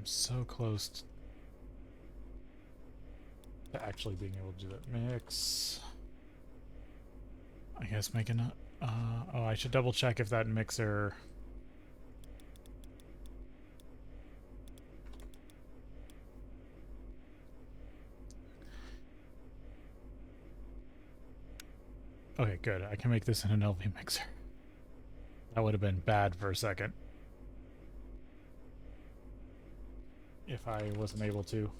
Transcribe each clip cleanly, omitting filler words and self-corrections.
I'm so close to actually being able to do that mix. I guess making a... oh, I should double check if that mixer... Okay, good. I can make this in an LV mixer. That would have been bad for a second. If I wasn't able to.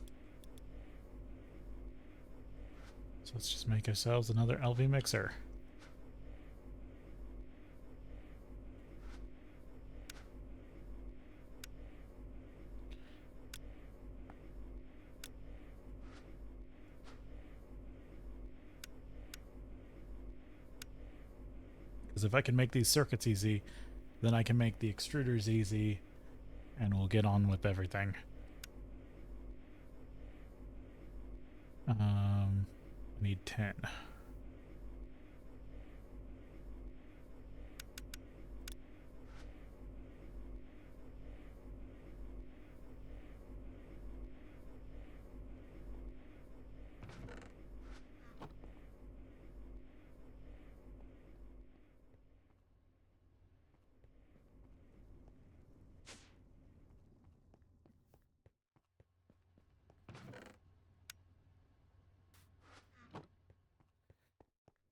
So let's just make ourselves another LV mixer. Because if I can make these circuits easy, then I can make the extruders easy, and we'll get on with everything. I need 10.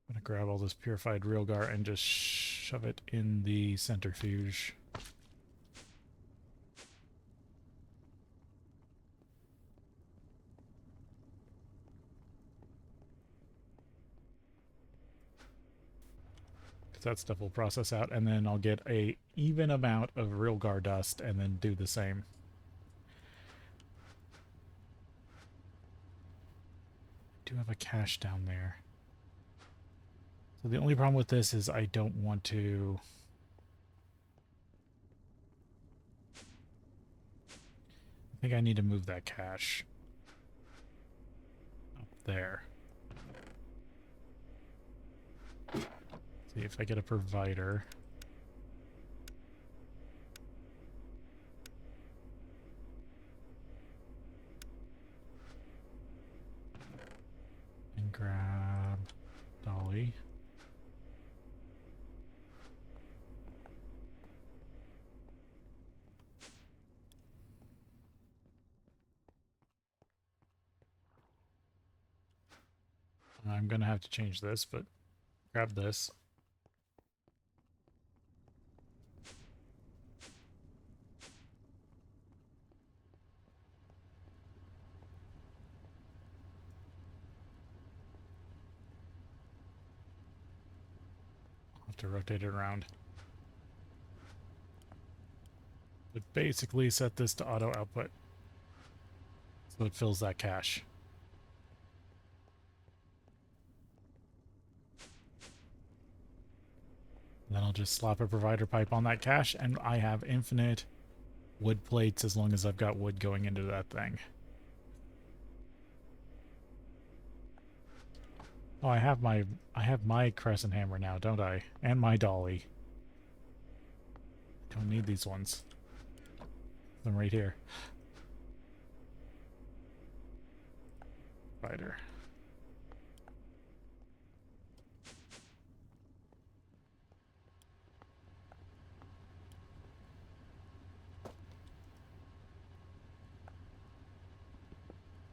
I'm gonna grab all this purified realgar and just shove it in the centrifuge. That stuff will process out, and then I'll get a even amount of realgar dust and then do the same. I do have a cache down there. So the only problem with this is I don't want to... I think I need to move that cache up there. See if I get a provider. And grab Dolly. I'm gonna have to change this, but grab this. I'll have to rotate it around. But basically set this to auto output, so it fills that cache. Then I'll just slap a provider pipe on that cache, and I have infinite wood plates as long as I've got wood going into that thing. Oh, I have my crescent hammer now, don't I? And my dolly. Don't need these ones. I'm right here. Provider.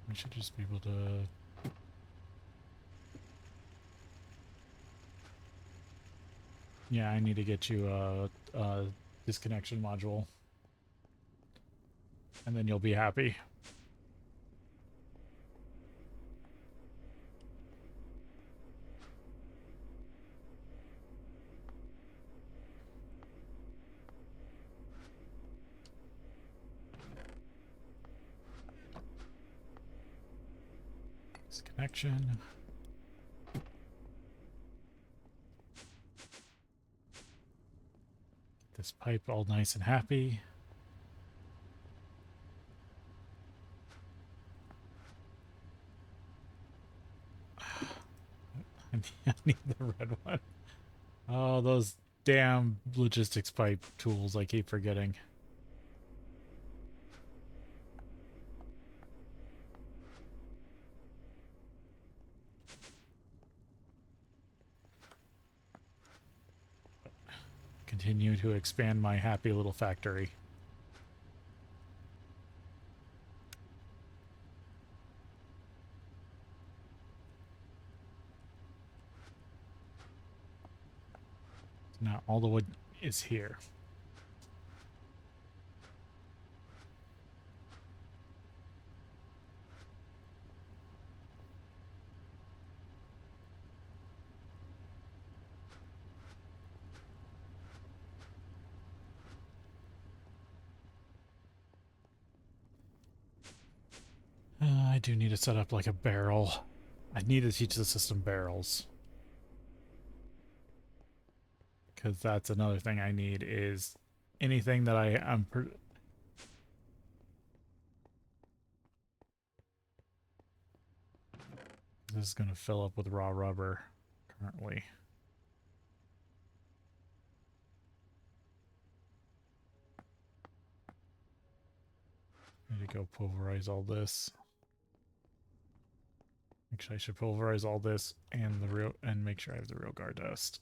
We should just be able to... Yeah, I need to get you a disconnection module. And then you'll be happy. Disconnection. This pipe all nice and happy. I need the red one. Oh, those damn logistics pipe tools I keep forgetting. continue to expand my happy little factory. Now all the wood is here. I do need to set up like a barrel. I need to teach the system barrels. Because that's another thing I need is anything that I am... This is going to fill up with raw rubber currently. I need to go pulverize all this. Actually, I should pulverize all this and make sure I have the real guard dust.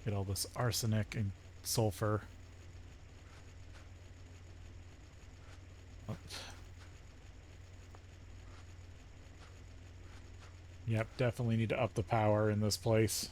Get all this arsenic and sulfur. Yep, definitely need to up the power in this place.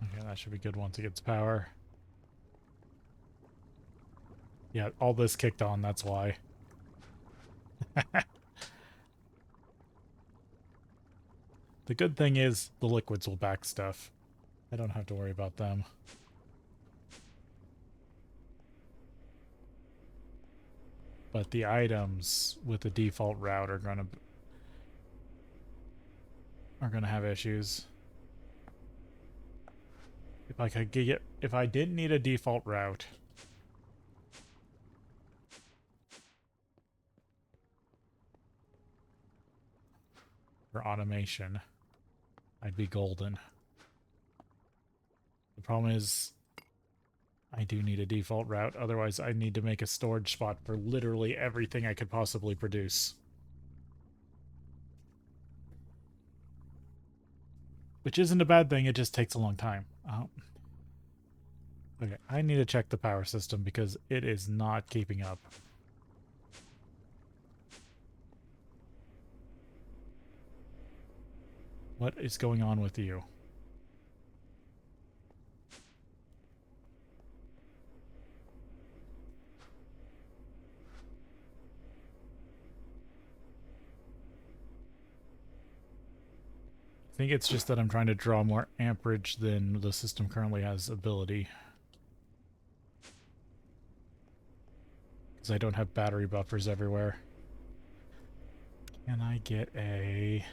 Okay, that should be good once it gets power. Yeah, all this kicked on, that's why. The good thing is the liquids will back stuff. I don't have to worry about them. But the items with the default route are gonna have issues. If I didn't need a default route, for automation, I'd be golden. The problem is I do need a default route, otherwise I need to make a storage spot for literally everything I could possibly produce. Which isn't a bad thing, it just takes a long time. Okay, I need to check the power system because it is not keeping up. What is going on with you? I think it's just that I'm trying to draw more amperage than the system currently has ability. Because I don't have battery buffers everywhere. Can I get a...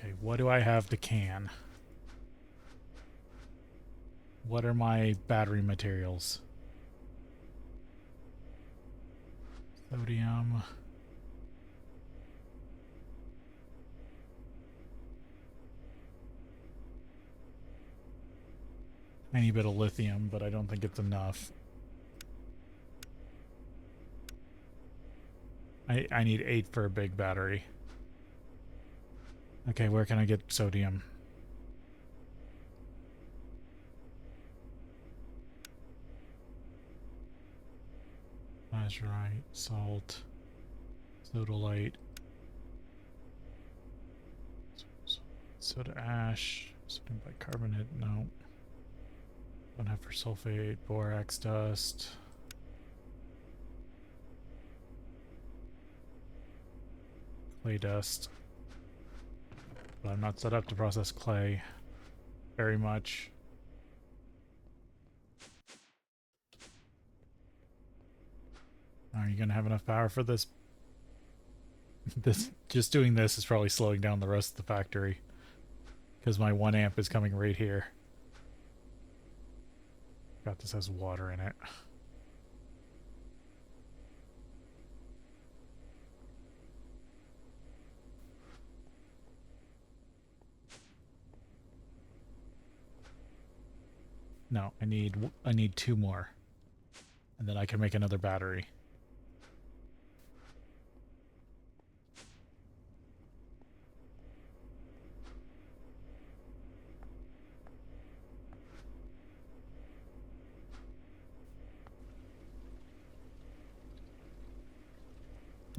Okay, what do I have to can? What are my battery materials? Sodium. Tiny bit of lithium, but I don't think it's enough. I need 8 for a big battery. Okay, where can I get sodium? Lazurite, salt, sodalite. Soda ash, sodium bicarbonate, no. Don't have for sulfate, borax dust. Clay dust. But I'm not set up to process clay very much. Are you gonna have enough power for this? Just doing this is probably slowing down the rest of the factory. Because my 1 amp is coming right here. God, this has water in it. No, I need 2 more. And then I can make another battery.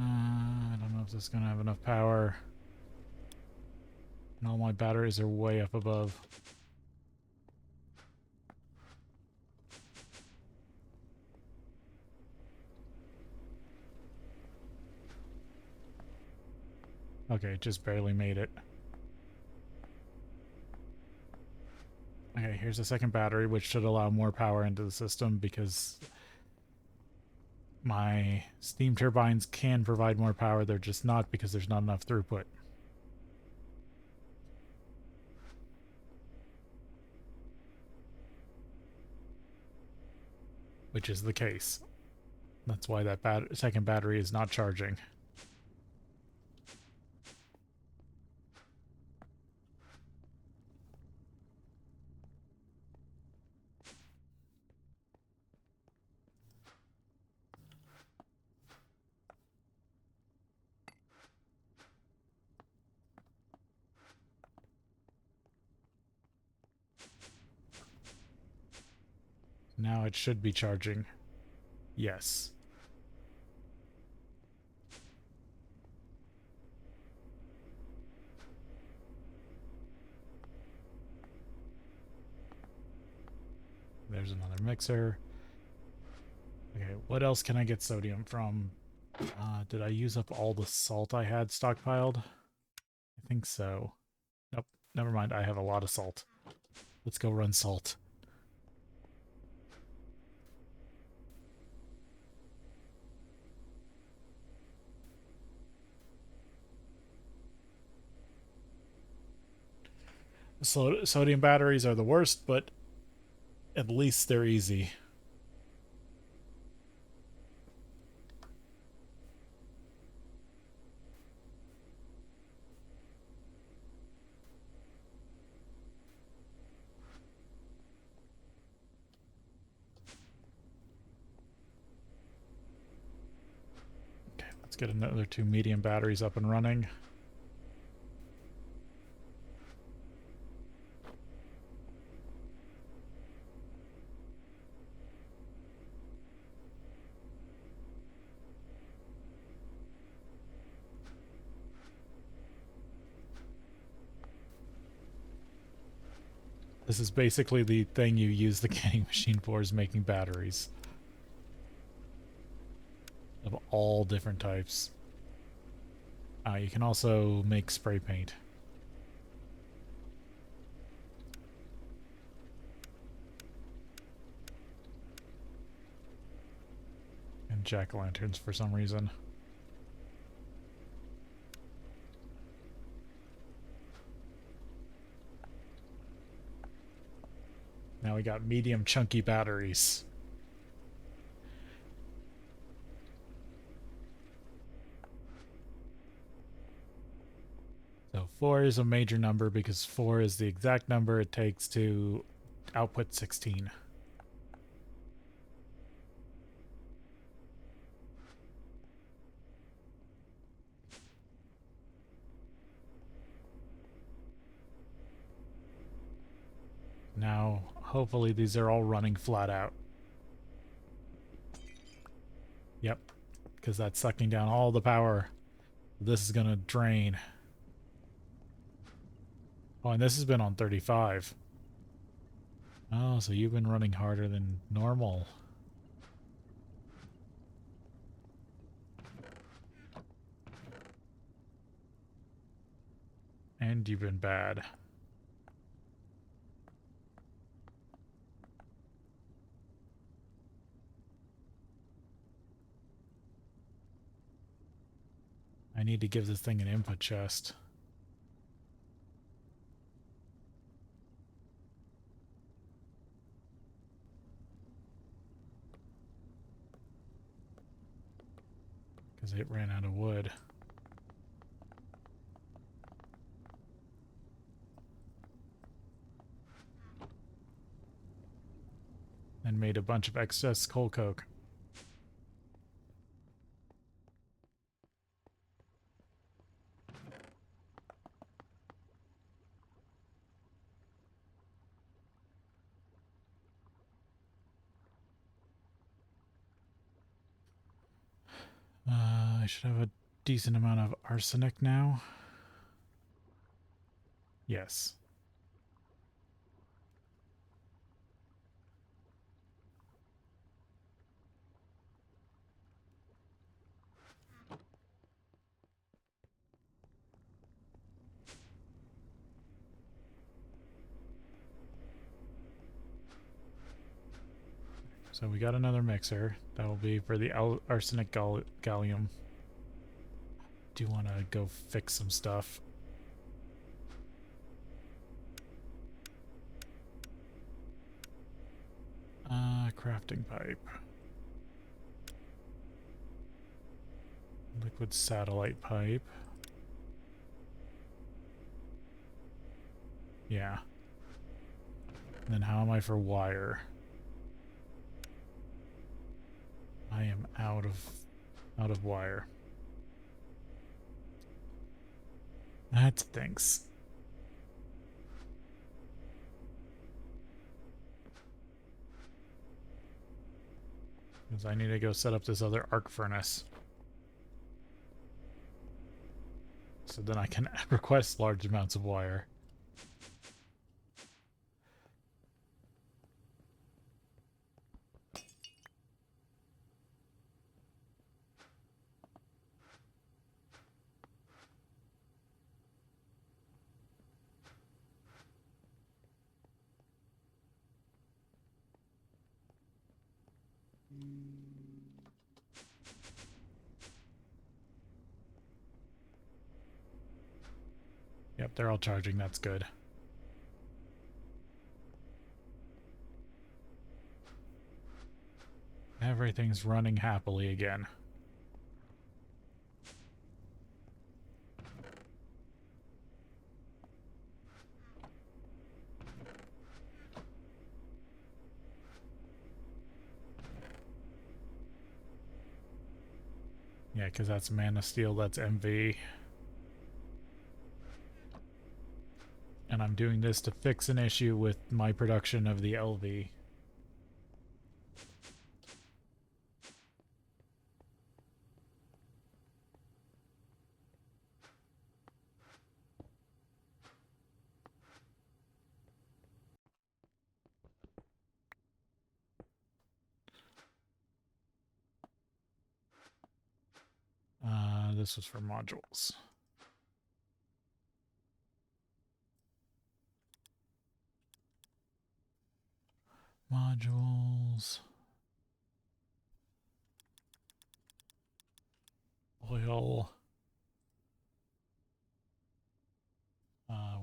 I don't know if this is going to have enough power. And all my batteries are way up above. Okay, just barely made it. Okay, here's a second battery, which should allow more power into the system because my steam turbines can provide more power. They're just not because there's not enough throughput. Which is the case. That's why that second battery is not charging. Now it should be charging. Yes. There's another mixer. Okay, what else can I get sodium from? Did I use up all the salt I had stockpiled? I think so. Nope, never mind. I have a lot of salt. Let's go run salt. Sodium batteries are the worst, but at least they're easy. Okay, let's get another 2 medium batteries up and running. This is basically the thing you use the canning machine for, is making batteries. Of all different types. You can also make spray paint. And jack-o'-lanterns for some reason. Now we got medium chunky batteries. So 4 is a major number because 4 is the exact number it takes to output 16. Now, hopefully these are all running flat out. Yep, because that's sucking down all the power. This is going to drain. Oh, and this has been on 35. Oh, so you've been running harder than normal. And you've been bad. I need to give this thing an input chest. Because it ran out of wood. And made a bunch of excess coal coke. I should have a decent amount of arsenic now. Yes. So we got another mixer. That will be for the arsenic gallium. Do want to go fix some stuff. Crafting pipe. Liquid satellite pipe. Yeah. And then how am I for wire? I am out of wire. That stinks. Because I need to go set up this other arc furnace. So then I can request large amounts of wire. Yep, they're all charging. That's good. Everything's running happily again. Yeah, because that's Man of Steel, that's MV. And I'm doing this to fix an issue with my production of the LV. This was for modules. Modules. Oil.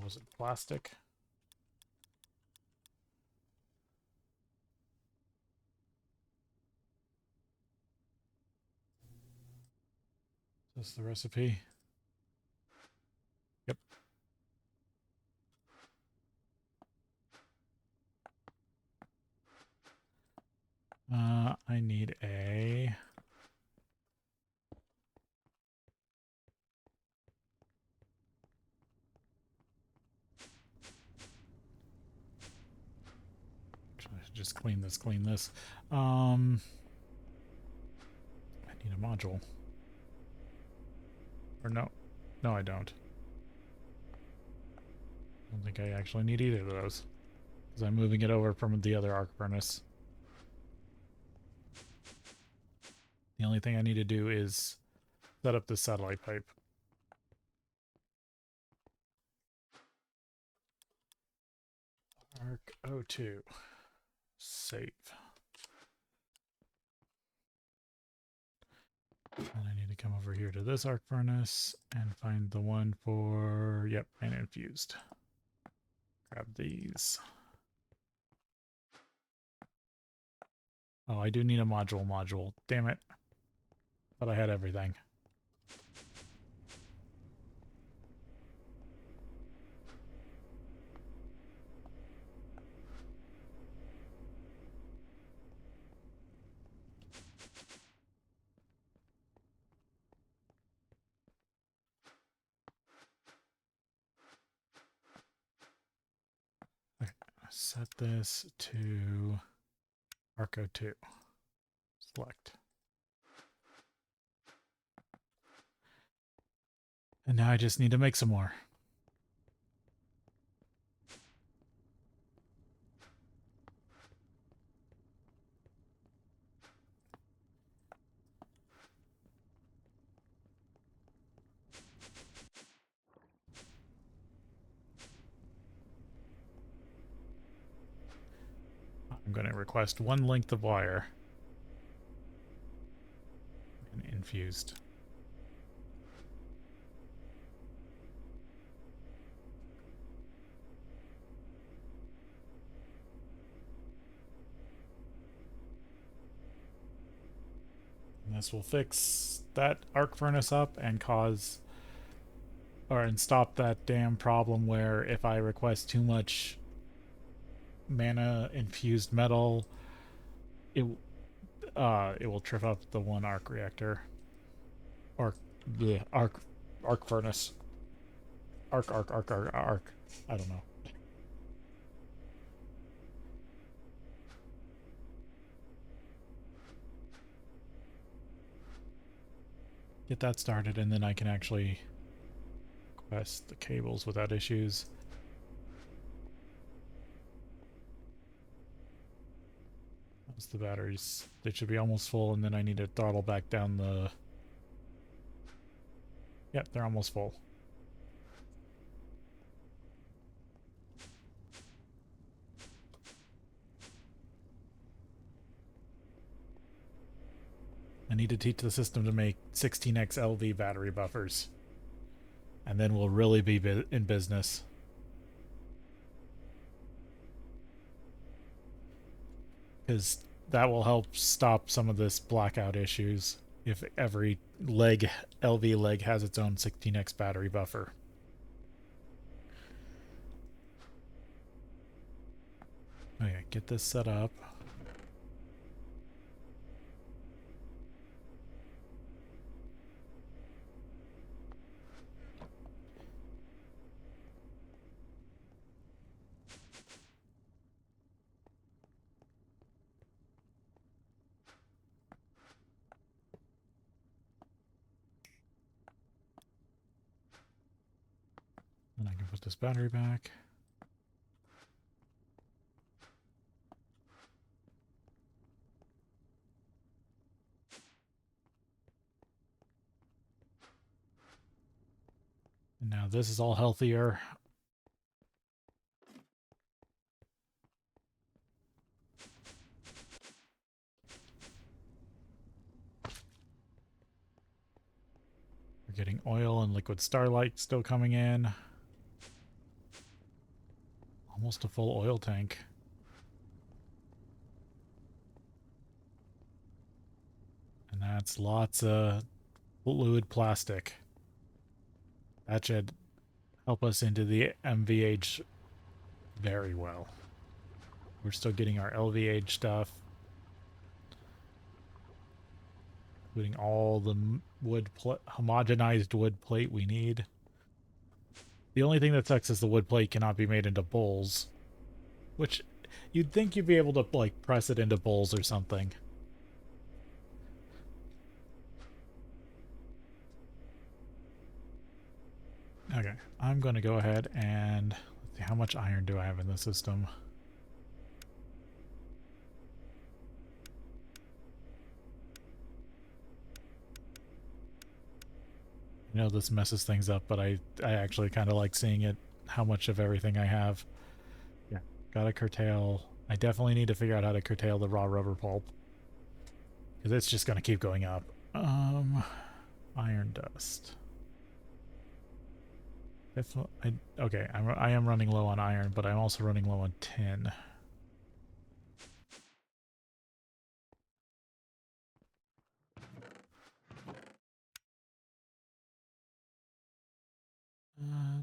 Was it plastic? Is this the recipe? Yep. I need a... I should just clean this. I need a module. Or no. No, I don't. don't think I actually need either of those, because I'm moving it over from the other arc furnace. The only thing I need to do is set up the satellite pipe. Arc O2. Save. And I need to come over here to this arc furnace and find the one for, yep, and infused. Grab these. Oh, I do need a module. Damn it. Thought I had everything. Okay, set this to Arco 2. Select. And now I just need to make some more. I'm going to request one length of wire. And infused. And this will fix that arc furnace up and cause, and stop that damn problem where if I request too much mana infused metal, it will trip up the one arc reactor. Or the arc furnace. Arc. I don't know. Get that started, and then I can actually request the cables without issues. That's the batteries. They should be almost full, and then I need to throttle back down the... Yep, they're almost full. I need to teach the system to make 16x LV battery buffers. And then we'll really be in business. Because that will help stop some of this blackout issues if every LV leg has its own 16x battery buffer. Okay, get this set up. And I can put this battery back. And now this is all healthier. We're getting oil and liquid starlight still coming in. Almost a full oil tank. And that's lots of fluid plastic. That should help us into the MVH very well. We're still getting our LVH stuff, including all the homogenized wood plate we need. The only thing that sucks is the wood plate cannot be made into bowls, which you'd think you'd be able to like press it into bowls or something. Okay, I'm going to go ahead and How much iron do I have in the system? I know this messes things up, but I actually kind of like seeing it, how much of everything I have. Yeah, gotta curtail. I definitely need to figure out how to curtail the raw rubber pulp, because it's just gonna keep going up. Iron dust. Definitely. Okay, I am running low on iron, but I'm also running low on tin.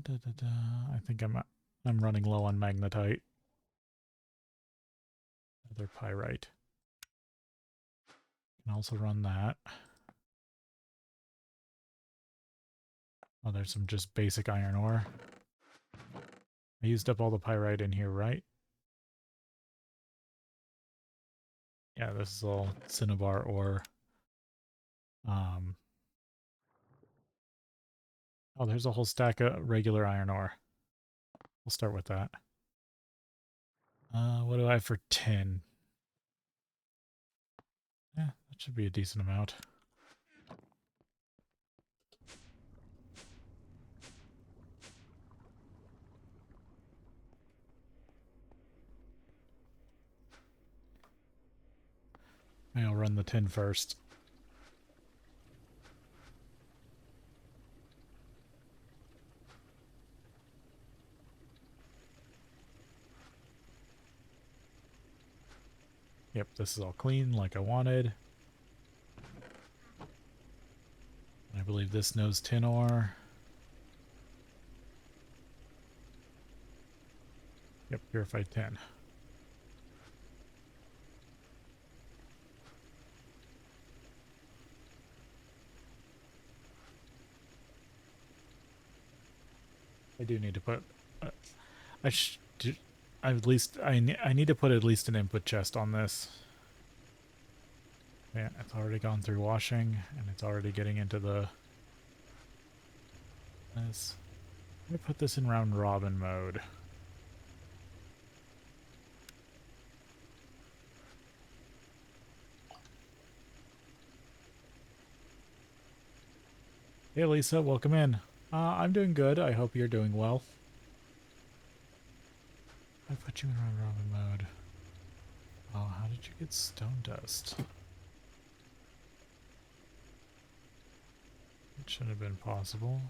I think I'm running low on magnetite. Another pyrite. Can also run that. Oh, there's some just basic iron ore. I used up all the pyrite in here, right? Yeah, this is all cinnabar ore. Oh, there's a whole stack of regular iron ore. We'll start with that. What do I have for tin? Yeah, that should be a decent amount. Maybe I'll run the tin first. Yep, this is all clean like I wanted. I believe this knows tin ore. Yep, purified tin. I do need to put... I should... At least... I need to put at least an input chest on this. Yeah, it's already gone through washing, and it's already getting into the... This. Let me put this in round robin mode. Hey Lisa, welcome in. I'm doing good. I hope you're doing well. I put you in round robin mode. Oh, how did you get stone dust? It shouldn't have been possible.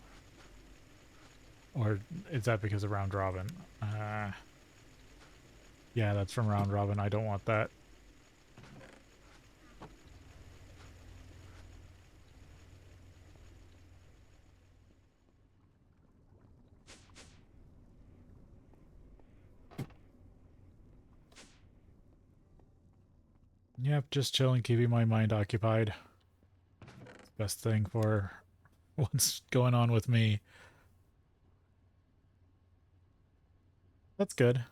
Or is that because of round robin? Yeah, that's from round robin. I don't want that. Yep, just chilling, keeping my mind occupied. Best thing for what's going on with me. That's good.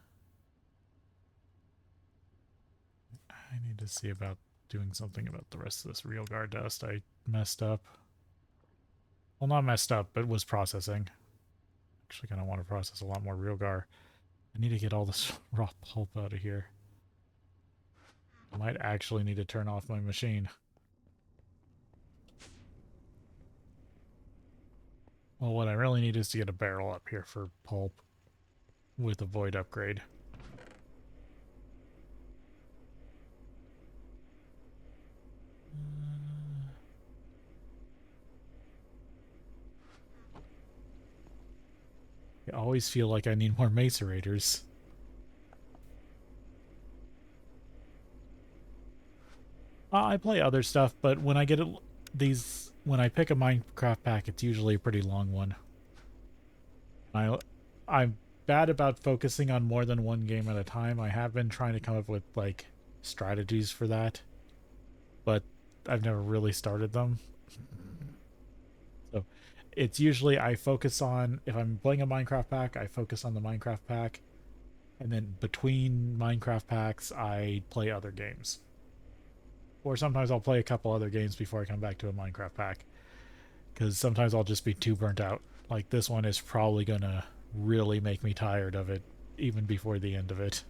I need to see about doing something about the rest of this real guard dust. I messed up. Well, not messed up, but was processing. Actually, kind of want to process a lot more real gar. I need to get all this raw pulp out of here. I might actually need to turn off my machine. Well, what I really need is to get a barrel up here for pulp with a void upgrade. I always feel like I need more macerators. I play other stuff, but when I get when I pick a Minecraft pack, it's usually a pretty long one. I'm bad about focusing on more than one game at a time. I have been trying to come up with like strategies for that, but I've never really started them. So it's usually I focus on, if I'm playing a Minecraft pack, I focus on the Minecraft pack, and then between Minecraft packs, I play other games. Or sometimes I'll play a couple other games before I come back to a Minecraft pack, because sometimes I'll just be too burnt out. Like this one is probably gonna really make me tired of it even before the end of it.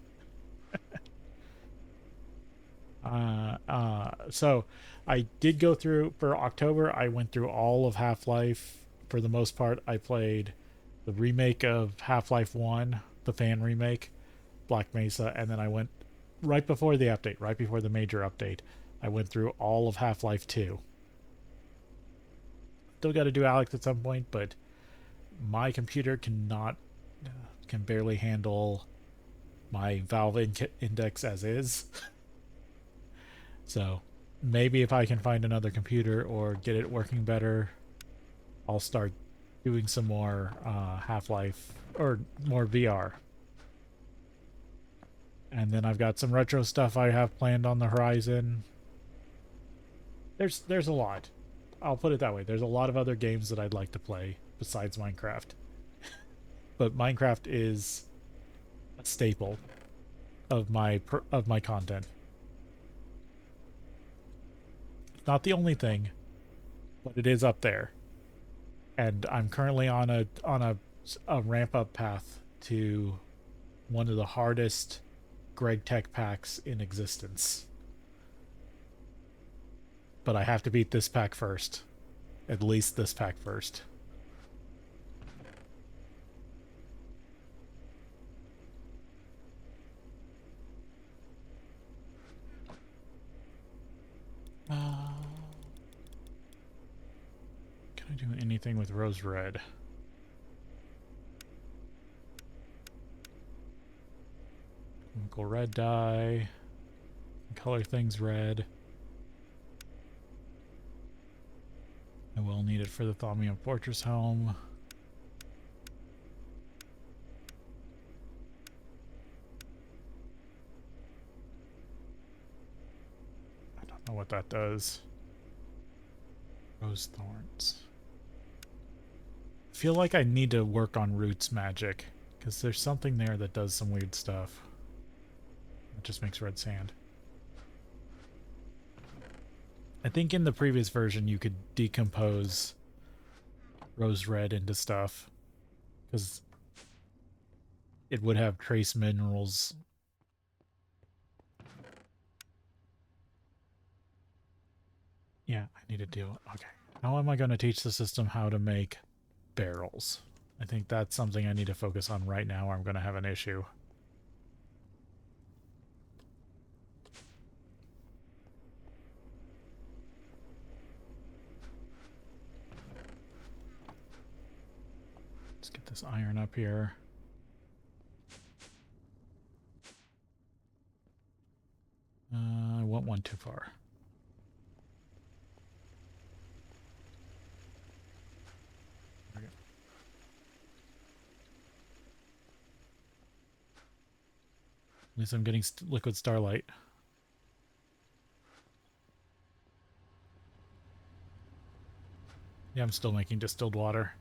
So I did go through for October. I went through all of Half-Life for the most part. I played the remake of Half-Life 1, the fan remake, Black Mesa, and then I went right before the update, right before the major update. I went through all of Half-Life 2. Still got to do Alex at some point, but my computer can barely handle my Valve index as is. So maybe if I can find another computer or get it working better, I'll start doing some more Half-Life or more VR. And then I've got some retro stuff I have planned on the horizon. There's a lot. I'll put it that way. There's a lot of other games that I'd like to play besides Minecraft. But Minecraft is a staple of my content. Not the only thing, but it is up there. And I'm currently on a ramp up path to one of the hardest Greg Tech packs in existence. But I have to beat this pack first. At least this pack first. Can I do anything with rose red? Chemical red dye. Color things red. I will need it for the Thaumium Fortress Home. I don't know what that does. Rose thorns. I feel like I need to work on roots magic, because there's something there that does some weird stuff. It just makes red sand. I think in the previous version you could decompose rose red into stuff, because it would have trace minerals. Yeah, I need to deal. Okay. How am I going to teach the system how to make barrels? I think that's something I need to focus on right now, or I'm going to have an issue. Let's get this iron up here. I went one too far. There we go. At least I'm getting liquid starlight. Yeah, I'm still making distilled water.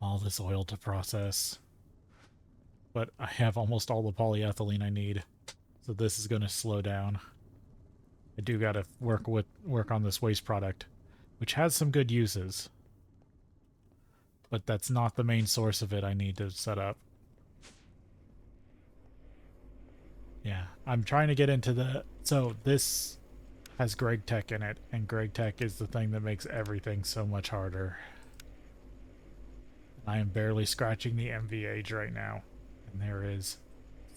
All this oil to process. But I have almost all the polyethylene I need. So this is going to slow down. I do got to work on this waste product, which has some good uses. But that's not the main source of it I need to set up. Yeah, I'm trying to get into the... So this has Greg Tech in it, and Greg Tech is the thing that makes everything so much harder. I am barely scratching the MV age right now, and there is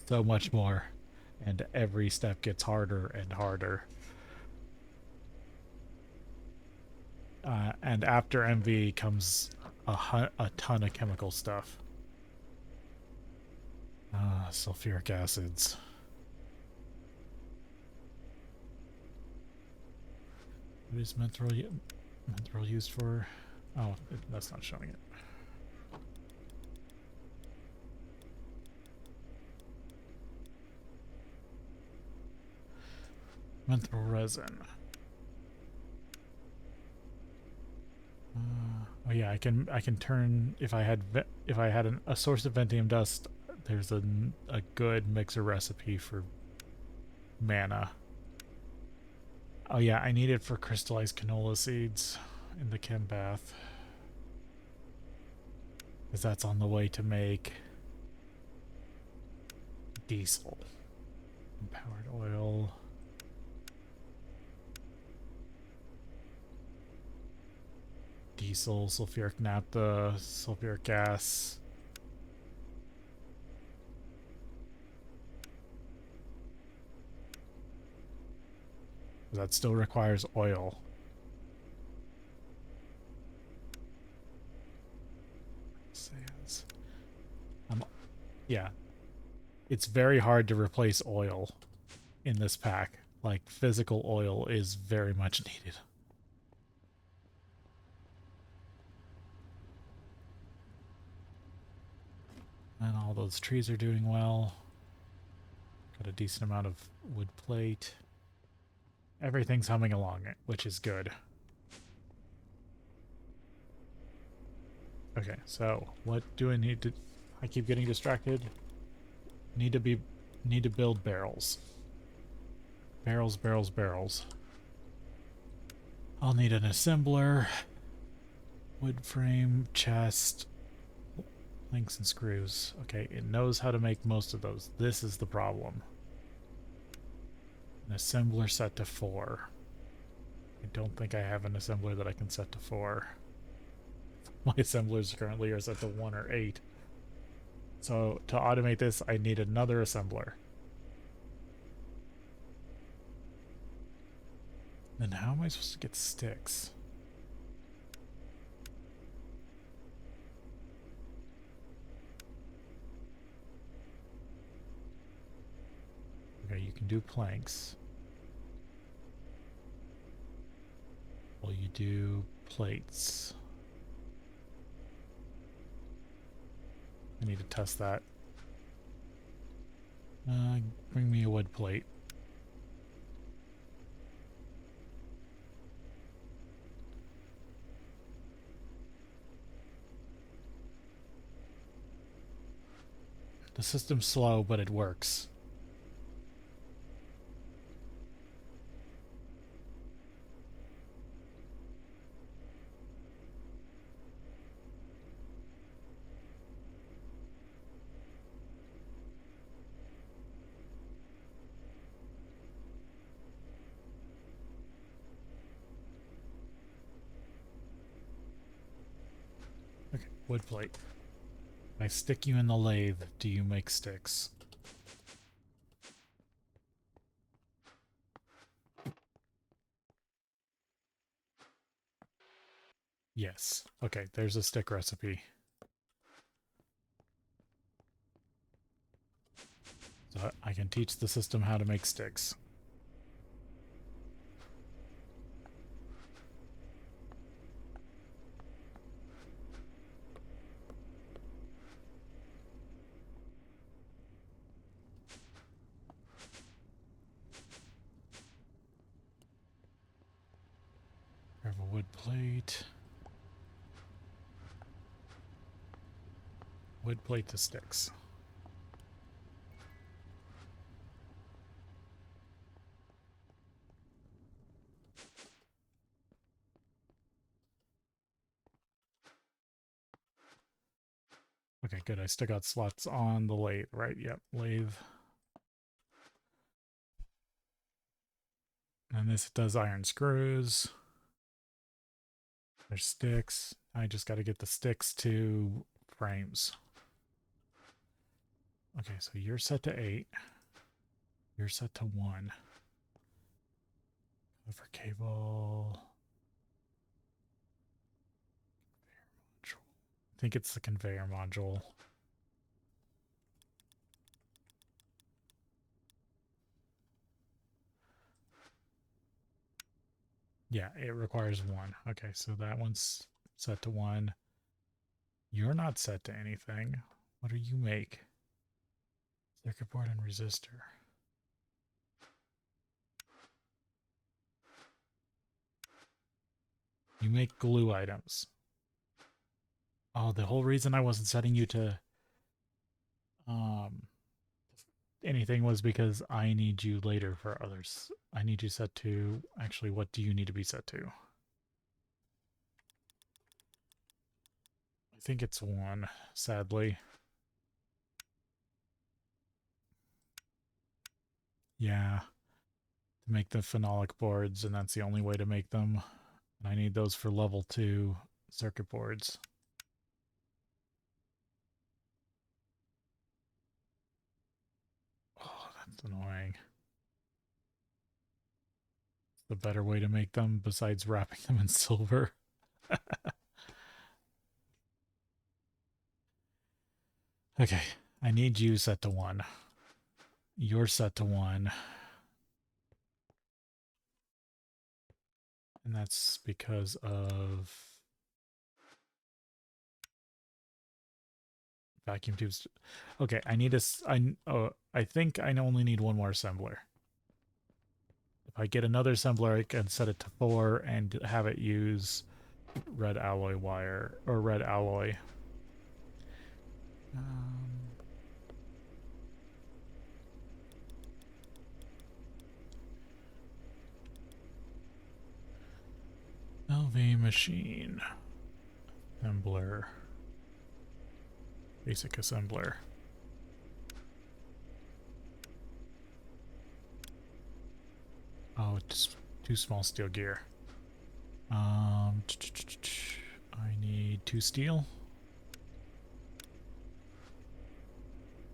so much more, and every step gets harder and harder. And after MV comes a ton of chemical stuff. Sulfuric acids. What is MaRul used for? Oh, that's not showing it. MaRul resin. Oh yeah, I can turn if I had a source of Ventium dust. There's a good mixer recipe for mana. Oh yeah, I need it for crystallized canola seeds in the chem bath. because that's on the way to make diesel. Empowered oil. Diesel, sulfuric naphtha, sulfuric gas. That still requires oil. Sands. Yeah. It's very hard to replace oil in this pack. Like, physical oil is very much needed. And all those trees are doing well. Got a decent amount of wood plate. Everything's humming along, which is good. Okay, so what do I need to... I keep getting distracted. Need to build barrels. Barrels, barrels, barrels. I'll need an assembler. Wood frame, chest, links and screws. Okay, it knows how to make most of those. This is the problem. An assembler set to 4. I don't think I have an assembler that I can set to 4. My assemblers currently are set to 1 or 8. So to automate this, I need another assembler. Then how am I supposed to get sticks? Okay, you can do planks. Well, you do plates. I need to test that. Bring me a wood plate. The system's slow, but it works. Okay, wood plate. When I stick you in the lathe, do you make sticks? Yes. Okay, there's a stick recipe. So I can teach the system how to make sticks. Grab a wood plate. Wood plate to sticks. Okay, good. I still got slots on the lathe, right? Yep, lathe. And this does iron screws. There's sticks. I just got to get the sticks to frames. Okay, so you're set to 8. You're set to 1. For cable. I think it's the conveyor module. Yeah, it requires 1. Okay, so that one's set to 1. You're not set to anything. What do you make? Circuit board and resistor. You make glue items. Oh, the whole reason I wasn't setting you to anything was because I need you later for others. I need you set to... Actually, what do you need to be set to? I think it's 1, sadly. Yeah, to make the phenolic boards, and that's the only way to make them. And I need those for level 2 circuit boards. Oh, that's annoying. The better way to make them besides wrapping them in silver. Okay, I need you set to 1. You're set to 1. And that's because of vacuum tubes. Okay, I need I think I only need 1 more assembler. If I get another assembler, I can set it to 4 and have it use red alloy wire, or red alloy. LV machine. Assembler. Basic assembler. Oh, it's too small steel gear. I need 2 steel.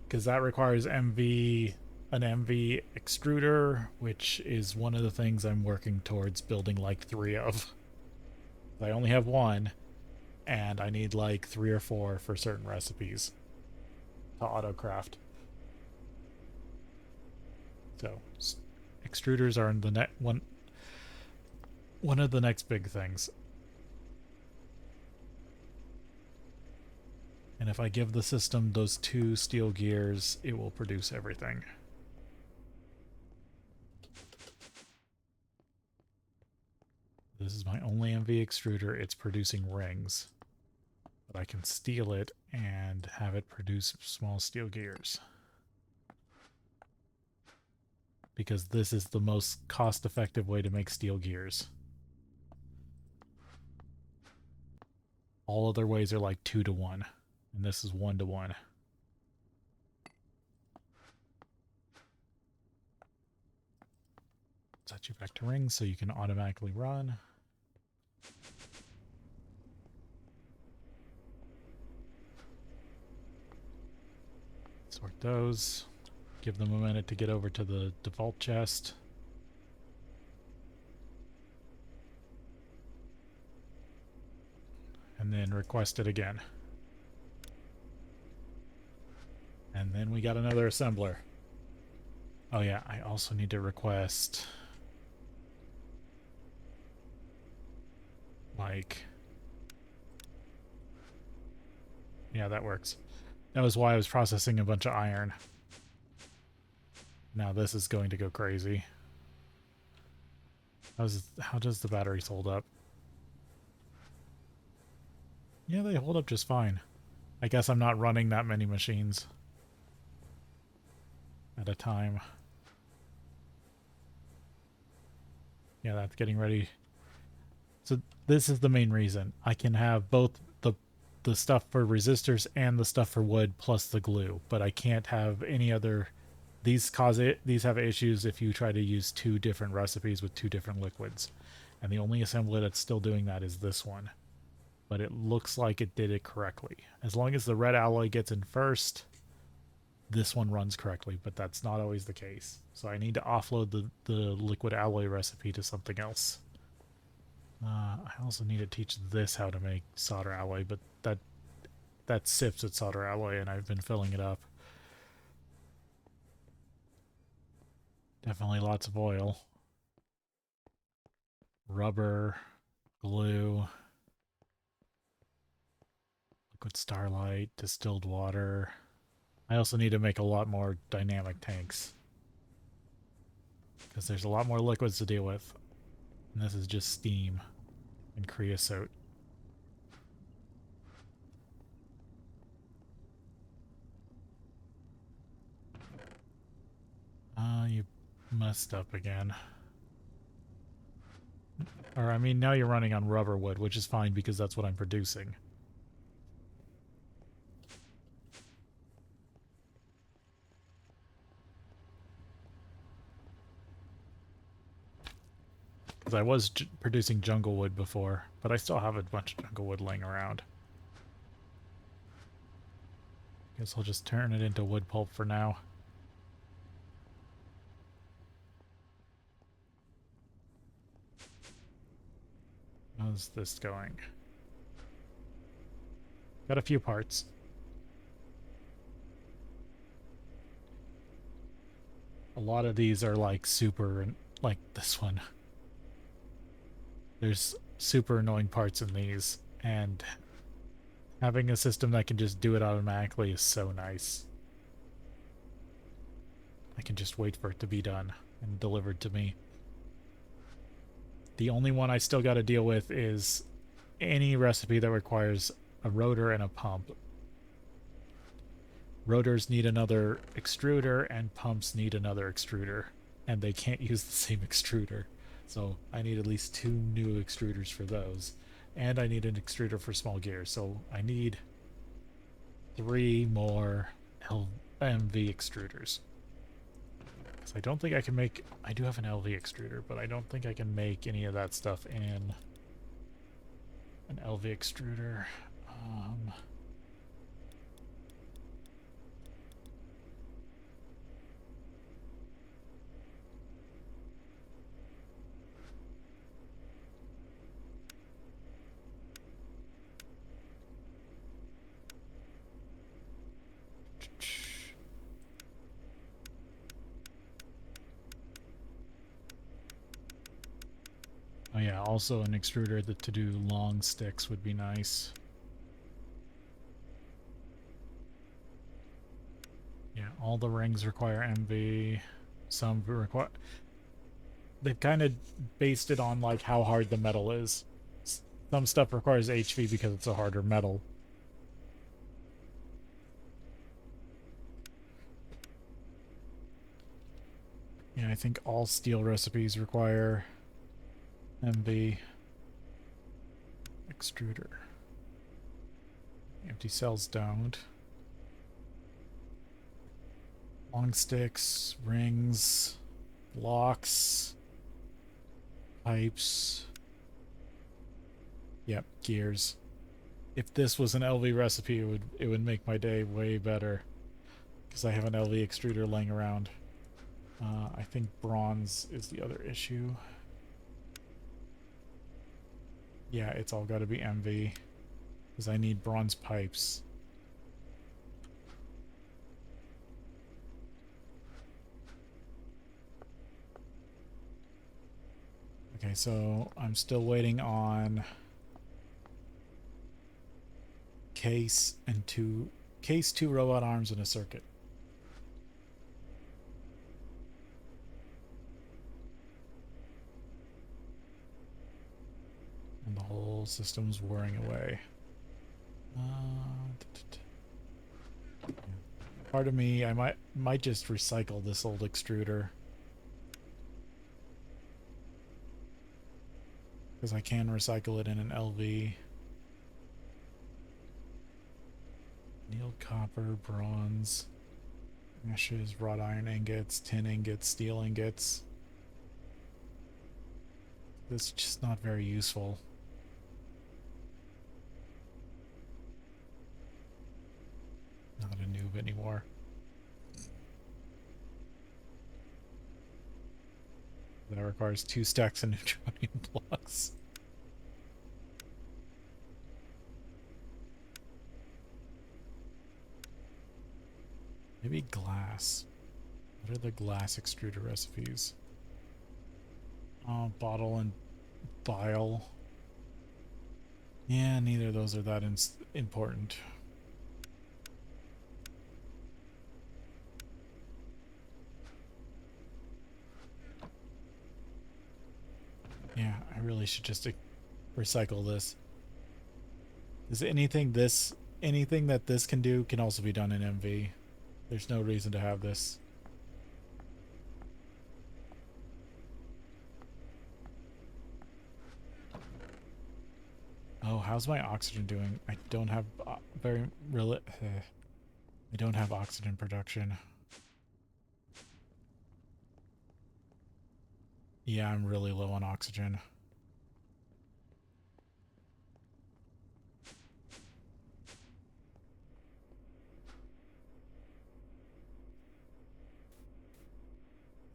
Because that requires an MV extruder, which is one of the things I'm working towards building like 3 of. I only have 1, and I need like 3 or 4 for certain recipes to autocraft. So extruders are in the one of the next big things. And if I give the system those 2 steel gears, it will produce everything. This is my only MV extruder. It's producing rings. But I can steal it and have it produce small steel gears. Because this is the most cost-effective way to make steel gears. All other ways are like 2 to 1. And this is 1 to 1. Set you back to rings so you can automatically run. Sort those. Give them a minute to get over to the default chest. And then request it again. And then we got another assembler. Oh yeah, I also need to request like, yeah, that works. That was why I was processing a bunch of iron. Now this is going to go crazy. How does the batteries hold up? Yeah, they hold up just fine. I guess I'm not running that many machines at a time. Yeah, that's getting ready. So this is the main reason. I can have both the stuff for resistors and the stuff for wood plus the glue, but I can't have any other. These have issues if you try to use 2 different recipes with 2 different liquids. And the only assembly that's still doing that is this one. But it looks like it did it correctly. As long as the red alloy gets in first, this one runs correctly, but that's not always the case. So I need to offload the liquid alloy recipe to something else. I also need to teach this how to make solder alloy, but that sips at solder alloy, and I've been filling it up. Definitely lots of oil. Rubber, glue, liquid starlight, distilled water. I also need to make a lot more dynamic tanks, because there's a lot more liquids to deal with. And this is just steam and creosote. You messed up again. Or, I mean, now you're running on rubber wood, which is fine because that's what I'm producing. Because I was producing jungle wood before, but I still have a bunch of jungle wood laying around. Guess I'll just turn it into wood pulp for now. How's this going? Got a few parts. A lot of these are like super, like this one. There's super annoying parts in these, and having a system that can just do it automatically is so nice. I can just wait for it to be done and delivered to me. The only one I still got to deal with is any recipe that requires a rotor and a pump. Rotors need another extruder and pumps need another extruder, and they can't use the same extruder. So I need at least 2 new extruders for those, and I need an extruder for small gears. So I need 3 more MV extruders. So I don't think I can make... I do have an LV extruder, but I don't think I can make any of that stuff in an LV extruder. Oh yeah, also an extruder to do long sticks would be nice. Yeah, all the rings require MV. Some require... They've kind of based it on like how hard the metal is. Some stuff requires HV because it's a harder metal. Yeah, I think all steel recipes require MV. Extruder. Empty cells don't. Long sticks, rings, blocks, pipes. Yep, gears. If this was an LV recipe, it would make my day way better. Because I have an LV extruder laying around. I think bronze is the other issue. Yeah, it's all got to be MV. Because I need bronze pipes. Okay, so I'm still waiting on case and 2 robot arms and a circuit. And the whole system's whirring away. Part of me, I might just recycle this old extruder. Because I can recycle it in an LV. Annealed copper, bronze, ashes, wrought iron ingots, tin ingots, steel ingots. This is just not very useful. Not a noob anymore. That requires 2 stacks of neutronium blocks. Maybe glass. What are the glass extruder recipes? Oh, bottle and vial. Yeah, neither of those are that important. Yeah, I really should just recycle this. Is anything that this can do can also be done in MV. There's no reason to have this. Oh, how's my oxygen doing? I don't have I don't have oxygen production. Yeah, I'm really low on oxygen.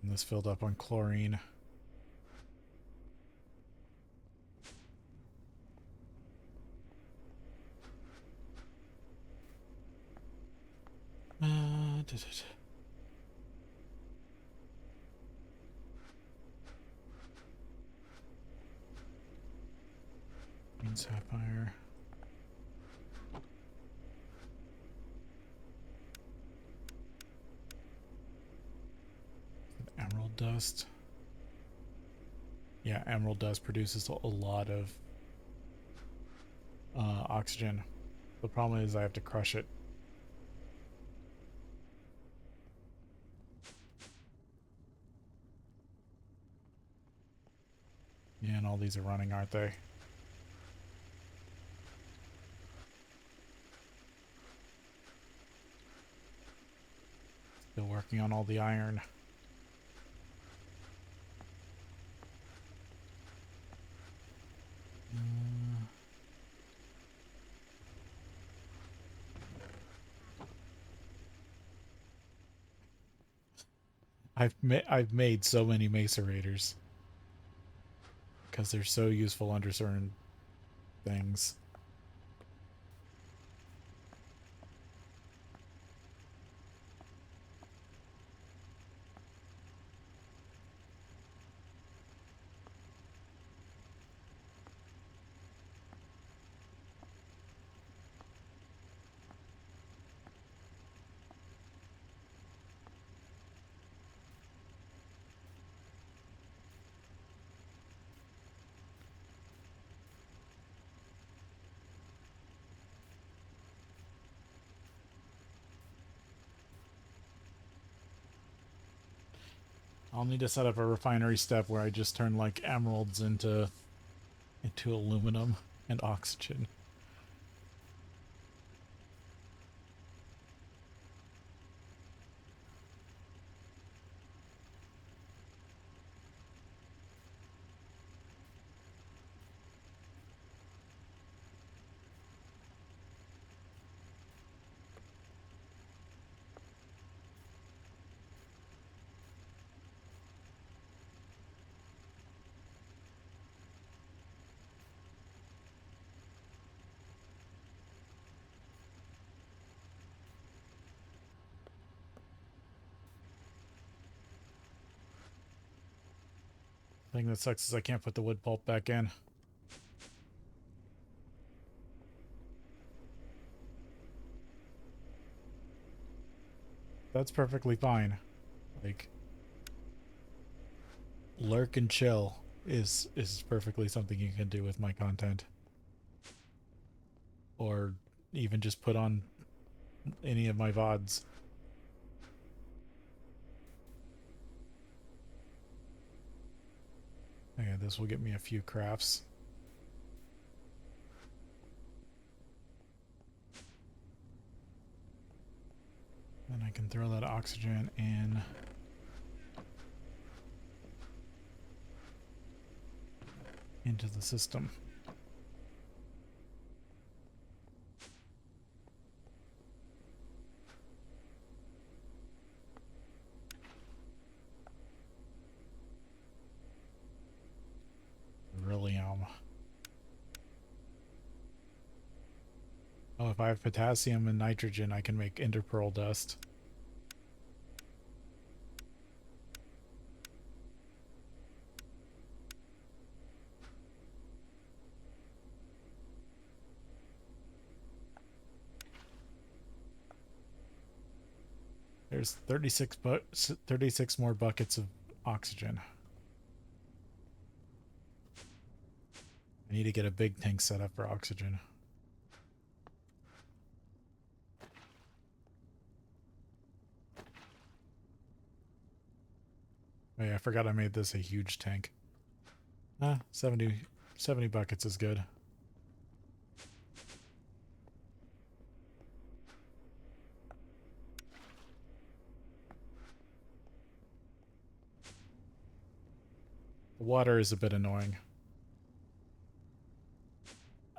And this filled up on chlorine. Green sapphire. Emerald dust. Yeah, emerald dust produces a lot of oxygen. The problem is I have to crush it. Yeah, and all these are running, aren't they? Still working on all the iron. I've made so many macerators because they're so useful under certain things. I'll need to set up a refinery step where I just turn like emeralds into aluminum and oxygen. The thing that sucks is I can't put the wood pulp back in. That's perfectly fine. Like, lurk and chill is perfectly something you can do with my content. Or even just put on any of my VODs. Okay, this will get me a few crafts. Then I can throw that oxygen in. Into the system. Beryllium. Oh, if I have potassium and nitrogen, I can make interpearl dust. There's 36 more buckets of oxygen. I need to get a big tank set up for oxygen. Oh yeah, I forgot I made this a huge tank. 70 buckets is good. water is a bit annoying.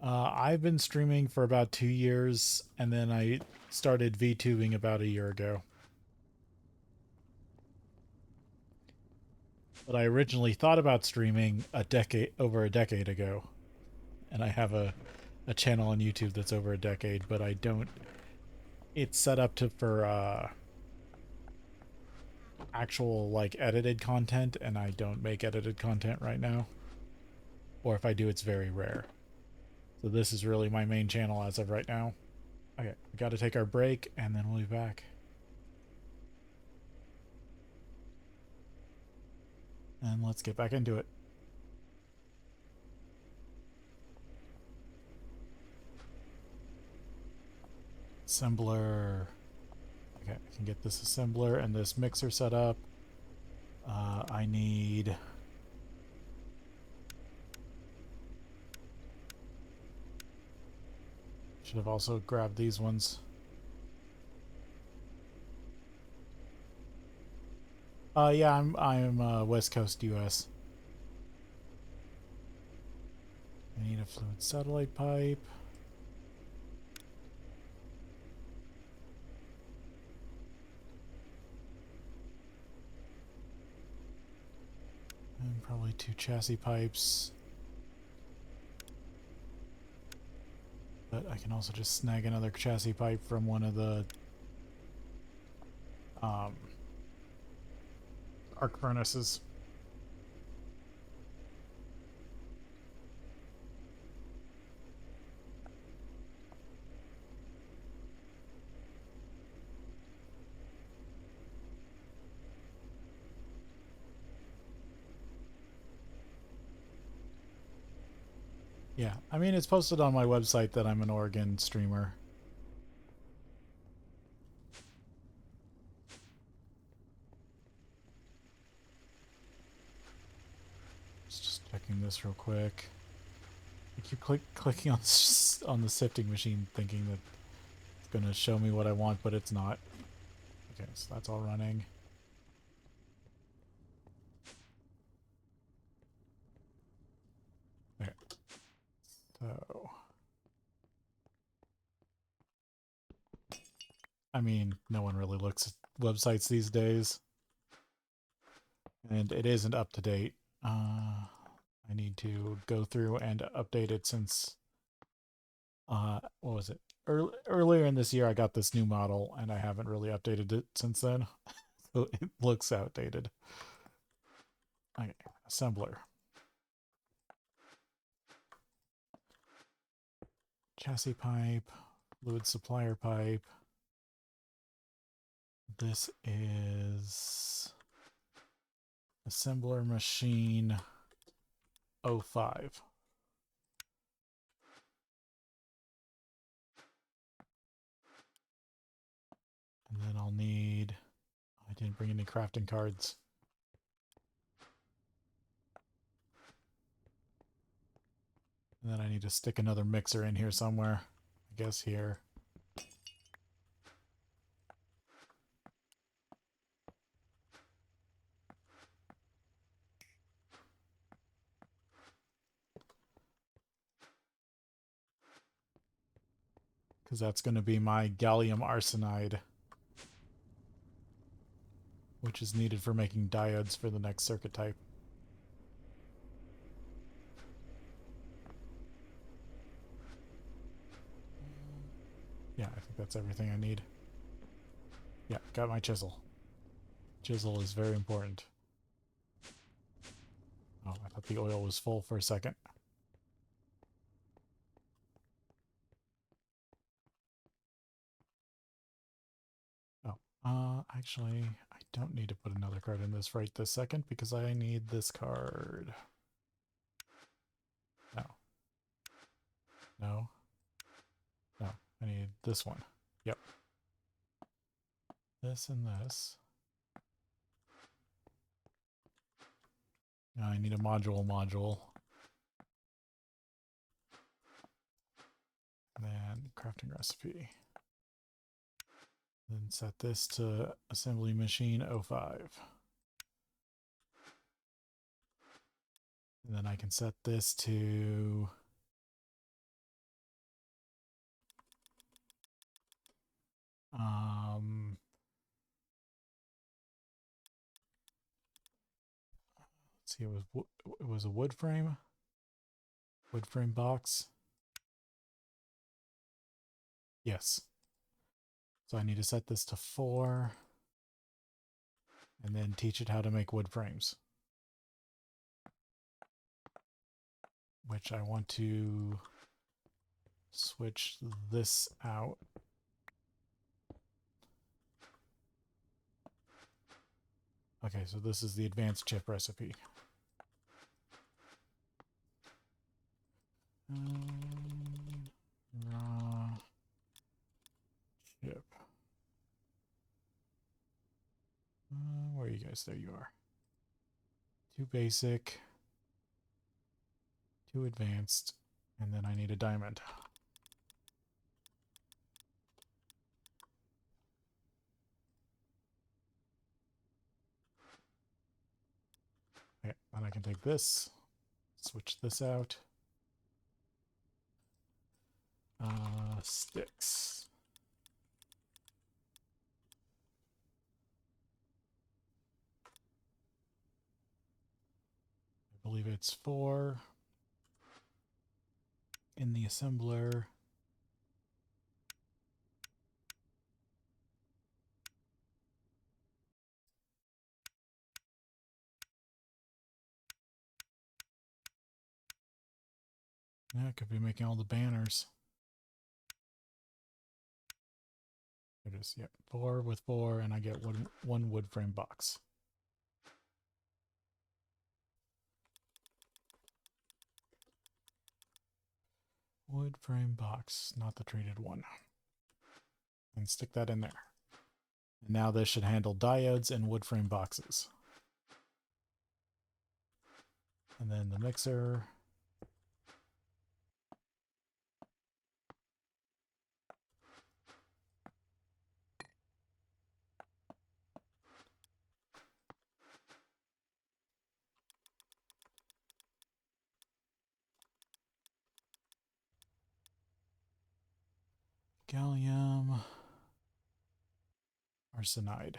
I've been streaming for about 2 years, and then I started VTubing about a year ago. But I originally thought about streaming over a decade ago, and I have a channel on YouTube that's over a decade, but I don't. It's set up for actual like edited content, and I don't make edited content right now, or if I do, it's very rare. So this is really my main channel as of right now. Okay, we got to take our break, and then we'll be back. And let's get back into it. Assembler. Okay, I can get this assembler and this mixer set up. I need... Should have also grabbed these ones. Yeah, I'm West Coast US. I need a fluid satellite pipe. And probably 2 chassis pipes. But I can also just snag another chassis pipe from one of the arc furnaces. Yeah, I mean, it's posted on my website that I'm an Oregon streamer. Just checking this real quick. I keep clicking on the sifting machine thinking that it's going to show me what I want, but it's not. Okay, so that's all running. Okay. So... I mean, no one really looks at websites these days. And it isn't up to date. I need to go through and update it since... what was it? Earlier in this year, I got this new model, and I haven't really updated it since then. So it looks outdated. Okay, assembler. Chassis pipe, fluid supplier pipe. This is assembler machine 05. And then I'll need... I didn't bring any crafting cards. And then I need to stick another mixer in here somewhere. I guess here. Because that's going to be my gallium arsenide, which is needed for making diodes for the next circuit type. Yeah, I think that's everything I need. Yeah, got my chisel. Chisel is very important. Oh, I thought the oil was full for a second. Oh, actually, I don't need to put another card in this right this second because I need this card. No. No. No, I need this one. Yep. This and this. Now I need a module. Then crafting recipe. Then set this to assembly machine 05. And then I can set this to let's see, it was a wood frame box. Yes. So I need to set this to 4 and then teach it how to make wood frames, which I want to switch this out. Okay, so this is the advanced chip recipe. Raw chip. Where are you guys? There you are. 2 basic, 2 advanced, and then I need a diamond. Okay, then I can take this, switch this out. Sticks. I believe it's 4 in the assembler. Yeah, I could be making all the banners. There it is. Yep, 4 with 4, and I get one wood frame box. Wood frame box, not the treated one. And stick that in there. And now this should handle diodes and wood frame boxes. And then the mixer. Gallium arsenide.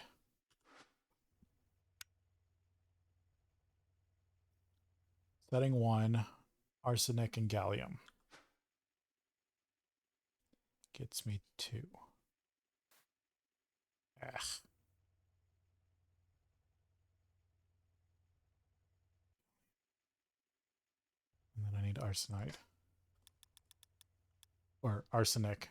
Setting 1, arsenic and gallium. Gets me 2. Ugh. And then I need arsenide. Or arsenic.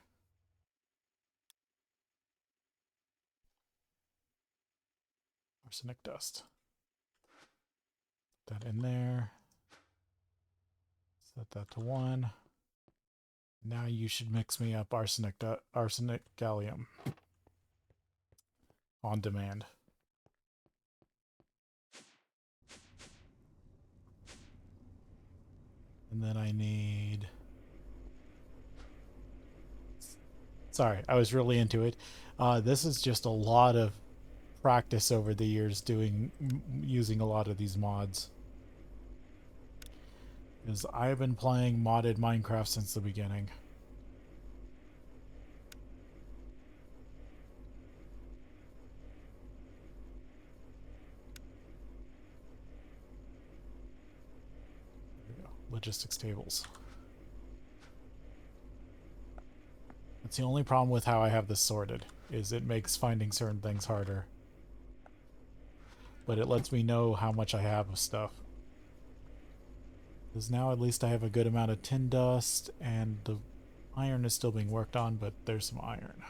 Arsenic dust. Put that in there. Set that to 1. Now you should mix me up arsenic gallium on demand. And then I need... Sorry, I was really into it. This is just a lot of practice over the years using a lot of these mods. Because I've been playing modded Minecraft since the beginning. There we go. Logistics tables. That's the only problem with how I have this sorted, is it makes finding certain things harder. But it lets me know how much I have of stuff. Because now at least I have a good amount of tin dust, and the iron is still being worked on, but there's some iron.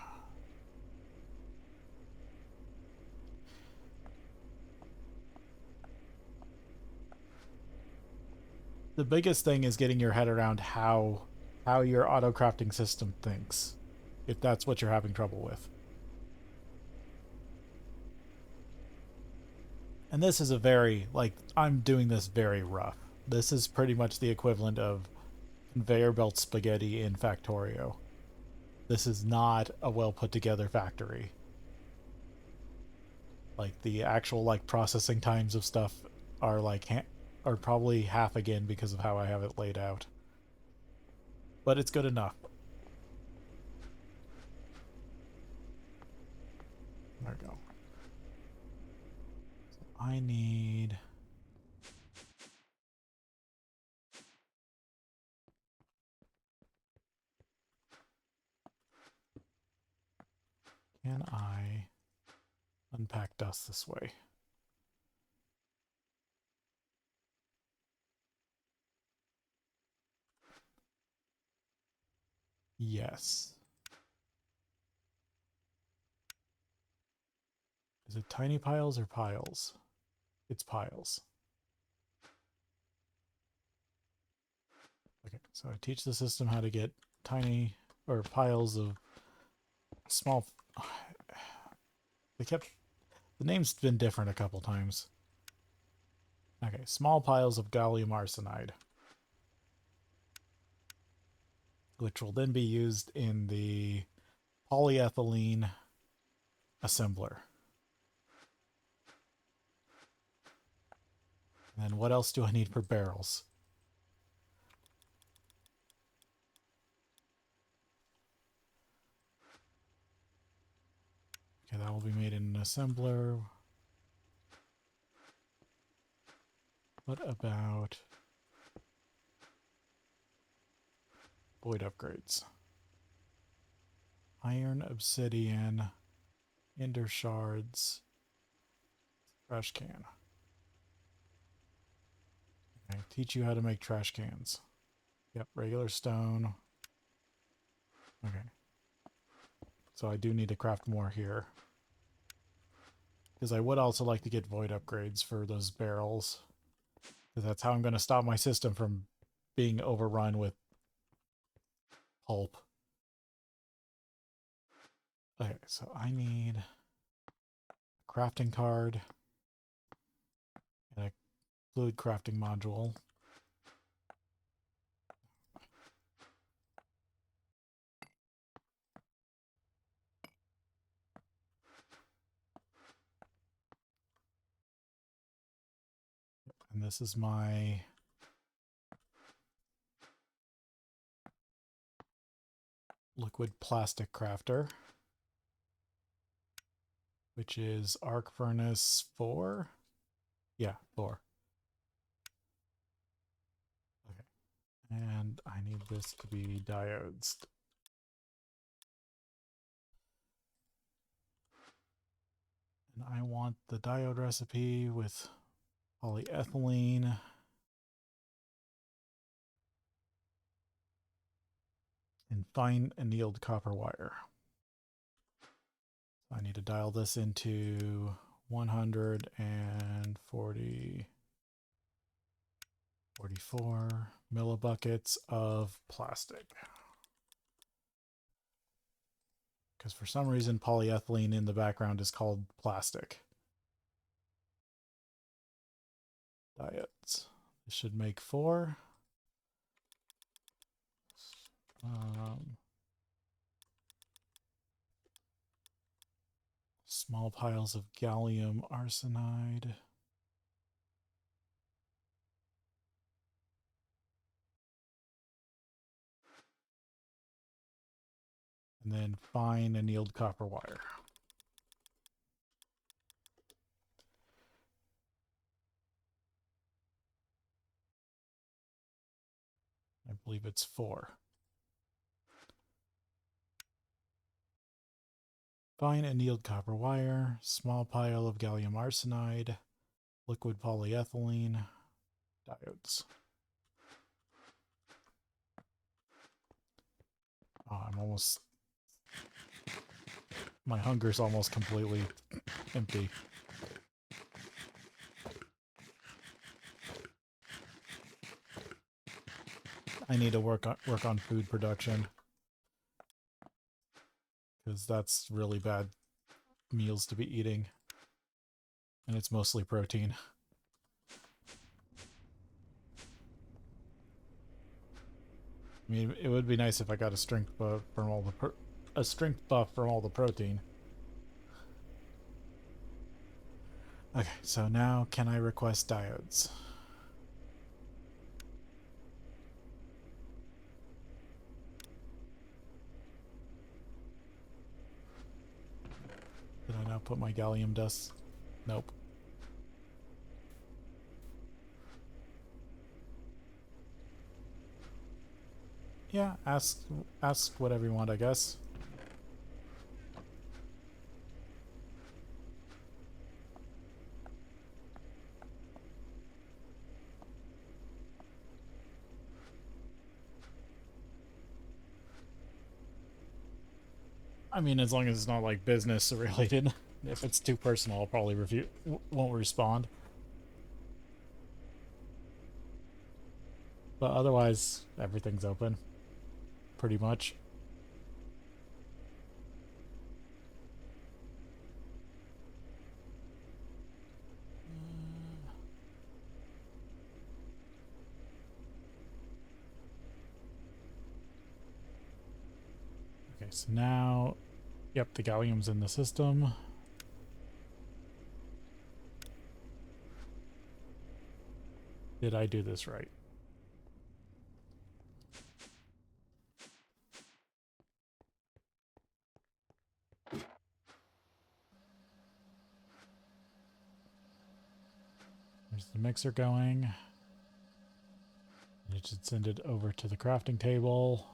The biggest thing is getting your head around how your auto crafting system thinks, if that's what you're having trouble with. And this is a very, like, I'm doing this very rough. This is pretty much the equivalent of conveyor belt spaghetti in Factorio. This is not a well put together factory. Like, the actual, like, processing times of stuff are like or probably half again because of how I have it laid out. But it's good enough. There we go. So I need... Can I unpack dust this way? Yes. Is it tiny piles or piles? It's piles. Okay, so I teach the system how to get tiny or piles of small... The name's been different a couple times. Okay, small piles of gallium arsenide, which will then be used in the polyethylene assembler. And then what else do I need for barrels? Okay, that will be made in an assembler. What about void upgrades? Iron, obsidian, ender shards, trash can. Okay, teach you how to make trash cans. Yep, regular stone. Okay. So I do need to craft more here. Because I would also like to get void upgrades for those barrels. Because that's how I'm going to stop my system from being overrun with pulp. Okay, so I need a crafting card and a fluid crafting module. And this is my liquid plastic crafter, which is arc furnace 4. Yeah, 4. Okay. And I need this to be diodes. And I want the diode recipe with polyethylene and fine annealed copper wire. I need to dial this into 44 millibuckets of plastic. Because for some reason polyethylene in the background is called plastic. Diodes. This should make 4. Small piles of gallium arsenide. And then fine annealed copper wire. I believe it's 4. Fine annealed copper wire, small pile of gallium arsenide, liquid polyethylene, diodes. Oh, my hunger's almost completely empty. I need to work on food production, because that's really bad meals to be eating, and it's mostly protein. I mean, it would be nice if I got a strength buff from all the protein. Okay, so now can I request diodes? put my gallium dust? Nope. Yeah, ask whatever you want, I guess. I mean, as long as it's not like business related. If it's too personal, I'll probably won't respond. But otherwise, everything's open. Pretty much. Okay, so now, yep, the gallium's in the system. Did I do this right? There's the mixer going. It should send it over to the crafting table.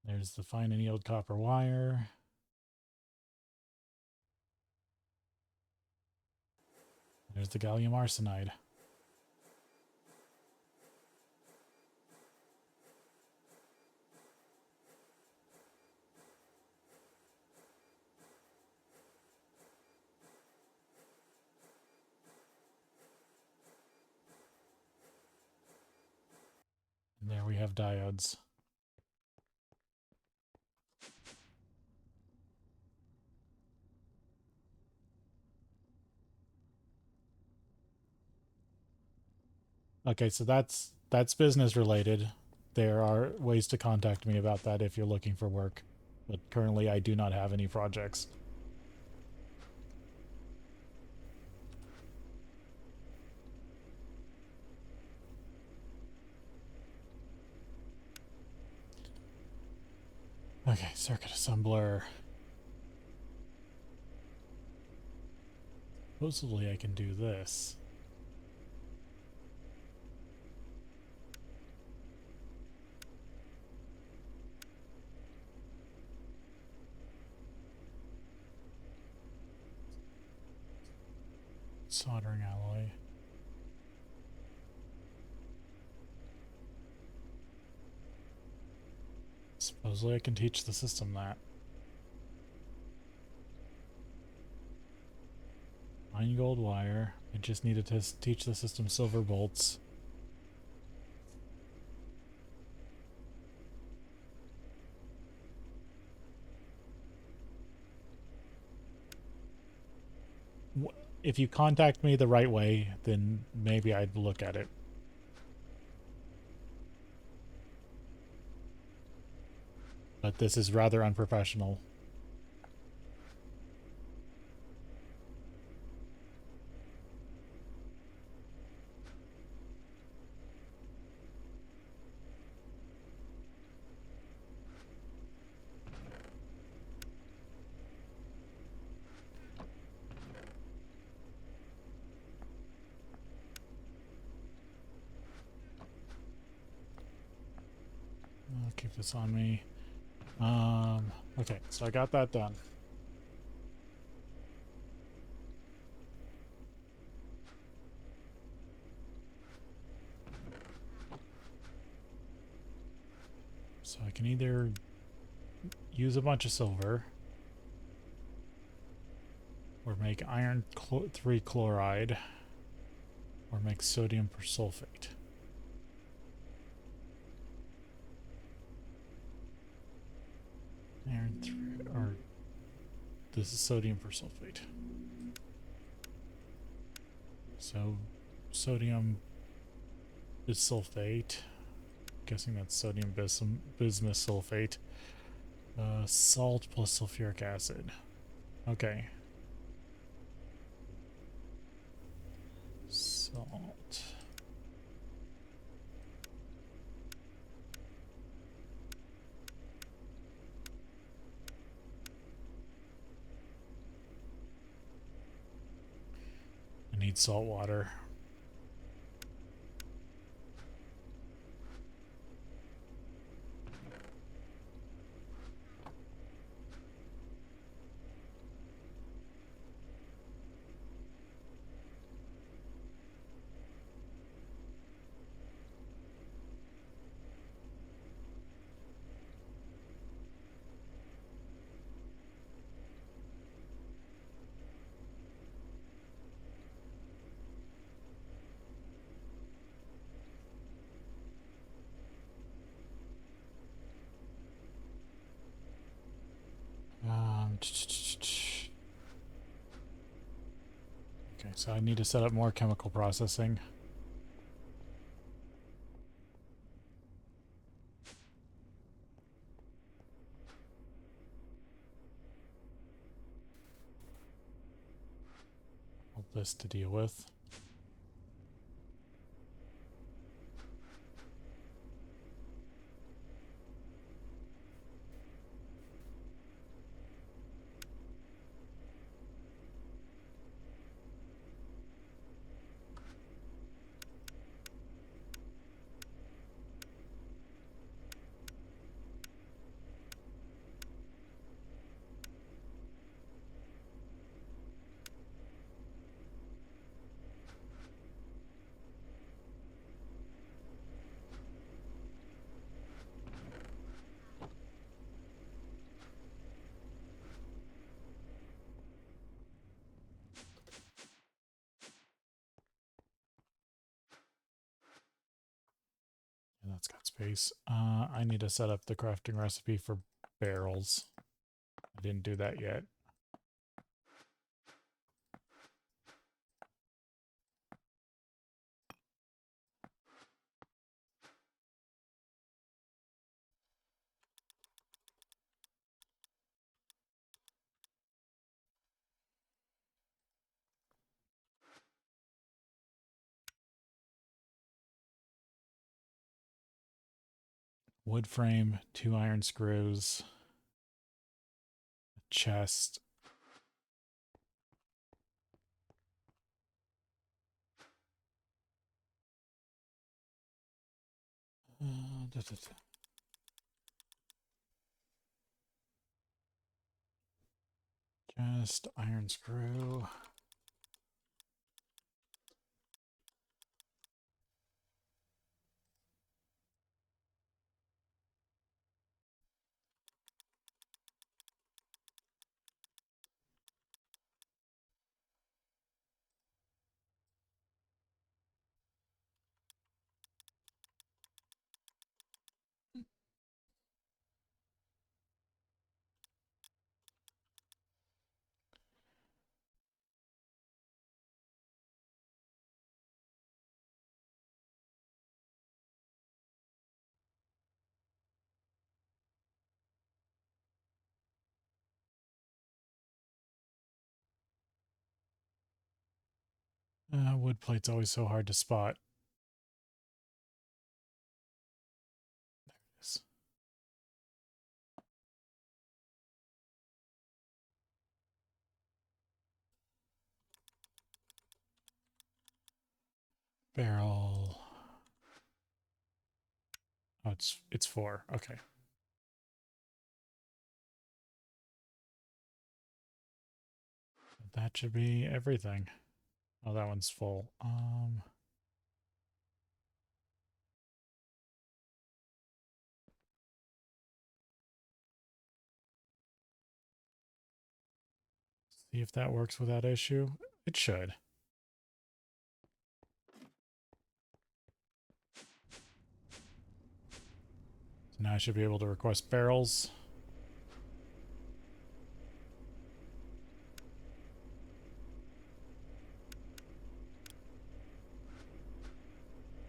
There's the fine annealed copper wire. There's the gallium arsenide. And there we have diodes. Okay, so that's business related. There are ways to contact me about that if you're looking for work. But currently I do not have any projects. Okay, circuit assembler. Supposedly I can do this. Soldering alloy. Supposedly I can teach the system that. Fine gold wire. I just needed to teach the system silver bolts. If you contact me the right way, then maybe I'd look at it. But this is rather unprofessional. I'll keep this on me. Okay, so I got that done. So I can either use a bunch of silver or make iron 3 chloride or make sodium persulfate. Iron 3, or this is sodium persulfate. So sodium bisulfate. Guessing that's sodium bismuth sulfate. Salt plus sulfuric acid. Okay. Salt. need salt water. Okay, so I need to set up more chemical processing. All this to deal with. And that's got space. I need to set up the crafting recipe for barrels. I didn't do that yet. Wood frame, 2 iron screws, a chest. Chest, iron screw. Wood plate's always so hard to spot. There it is. Barrel. Oh, it's 4. Okay. That should be everything. Oh, that one's full. See if that works without issue. It should. So now I should be able to request barrels.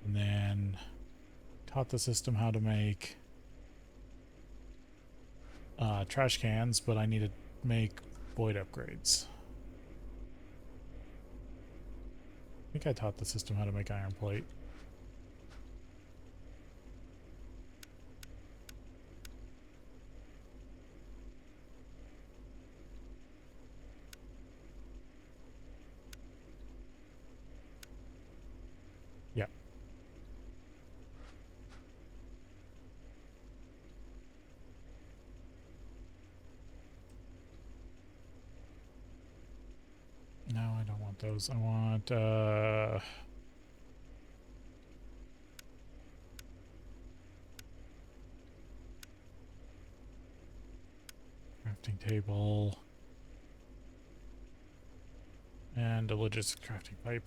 And then taught the system how to make trash cans, but I need to make void upgrades. I think I taught the system how to make iron plate. those. I want crafting table and a logistics crafting pipe.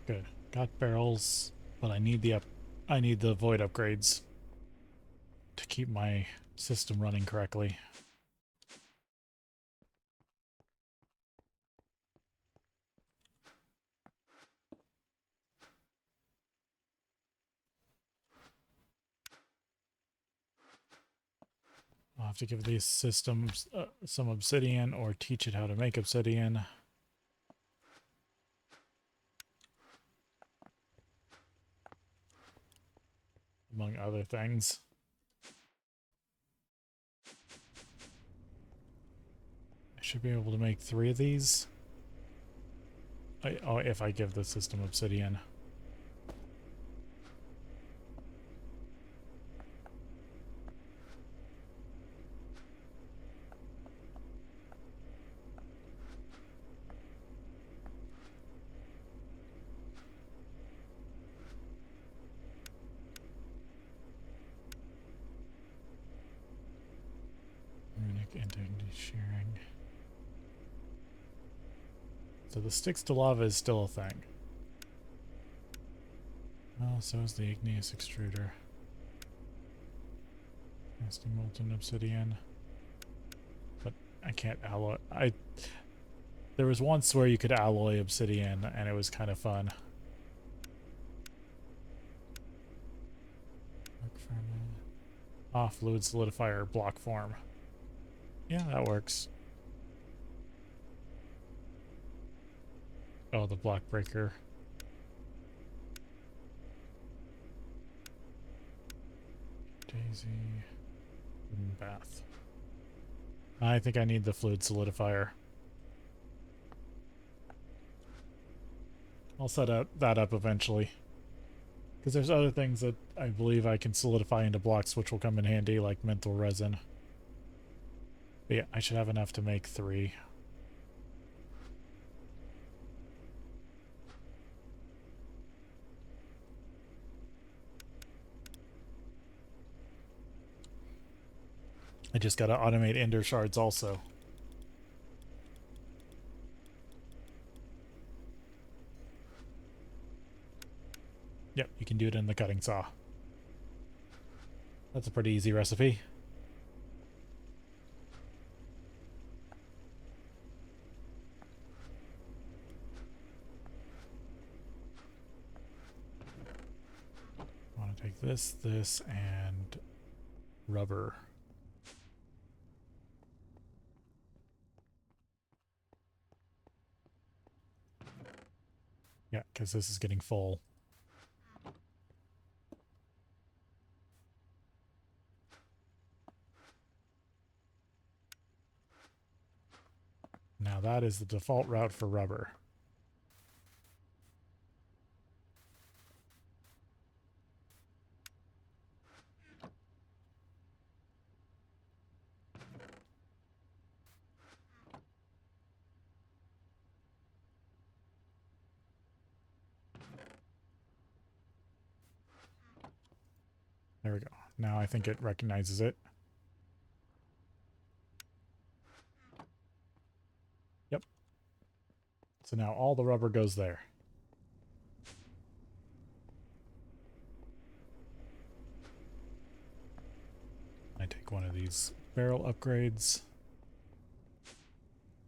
Good. Got barrels, but I need the void upgrades to keep my system running correctly. I'll have to give these systems some obsidian or teach it how to make obsidian. Among other things. I should be able to make 3 of these. Oh, if I give the system obsidian. Runic integrity sharing. So the sticks to lava is still a thing. Oh, so is the igneous extruder. Casting molten obsidian. But I can't alloy. There was once where you could alloy obsidian and it was kind of fun. Fluid solidifier block form. Yeah, that works. Oh, the block breaker. Daisy. Wooden bath. I think I need the fluid solidifier. I'll set that up eventually. Because there's other things that I believe I can solidify into blocks which will come in handy, like menthol resin. But yeah, I should have enough to make 3. I just gotta automate ender shards also. Yep, you can do it in the cutting saw. That's a pretty easy recipe. I want to take this, and rubber. Yeah, because this is getting full. that is the default route for rubber. There we go. Now I think it recognizes it. Yep. So now all the rubber goes there. I take one of these barrel upgrades.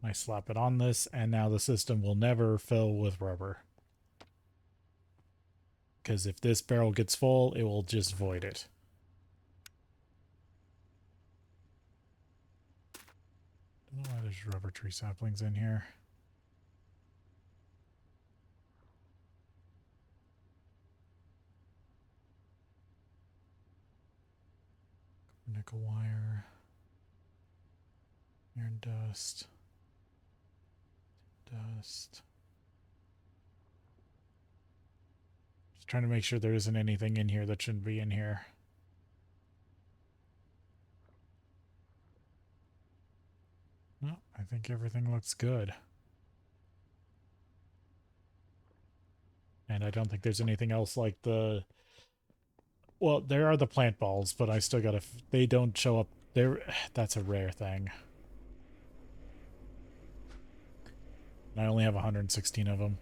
I slap it on this, and now the system will never fill with rubber. Because if this barrel gets full, it will just void it. Don't know why there's rubber tree saplings in here. Nickel wire. Iron dust. Dust. Just trying to make sure there isn't anything in here that shouldn't be in here. No, I think everything looks good. And I don't think there's anything else like the... Well, there are the plant balls, but I still gotta... They don't show up... That's a rare thing. And I only have 116 of them.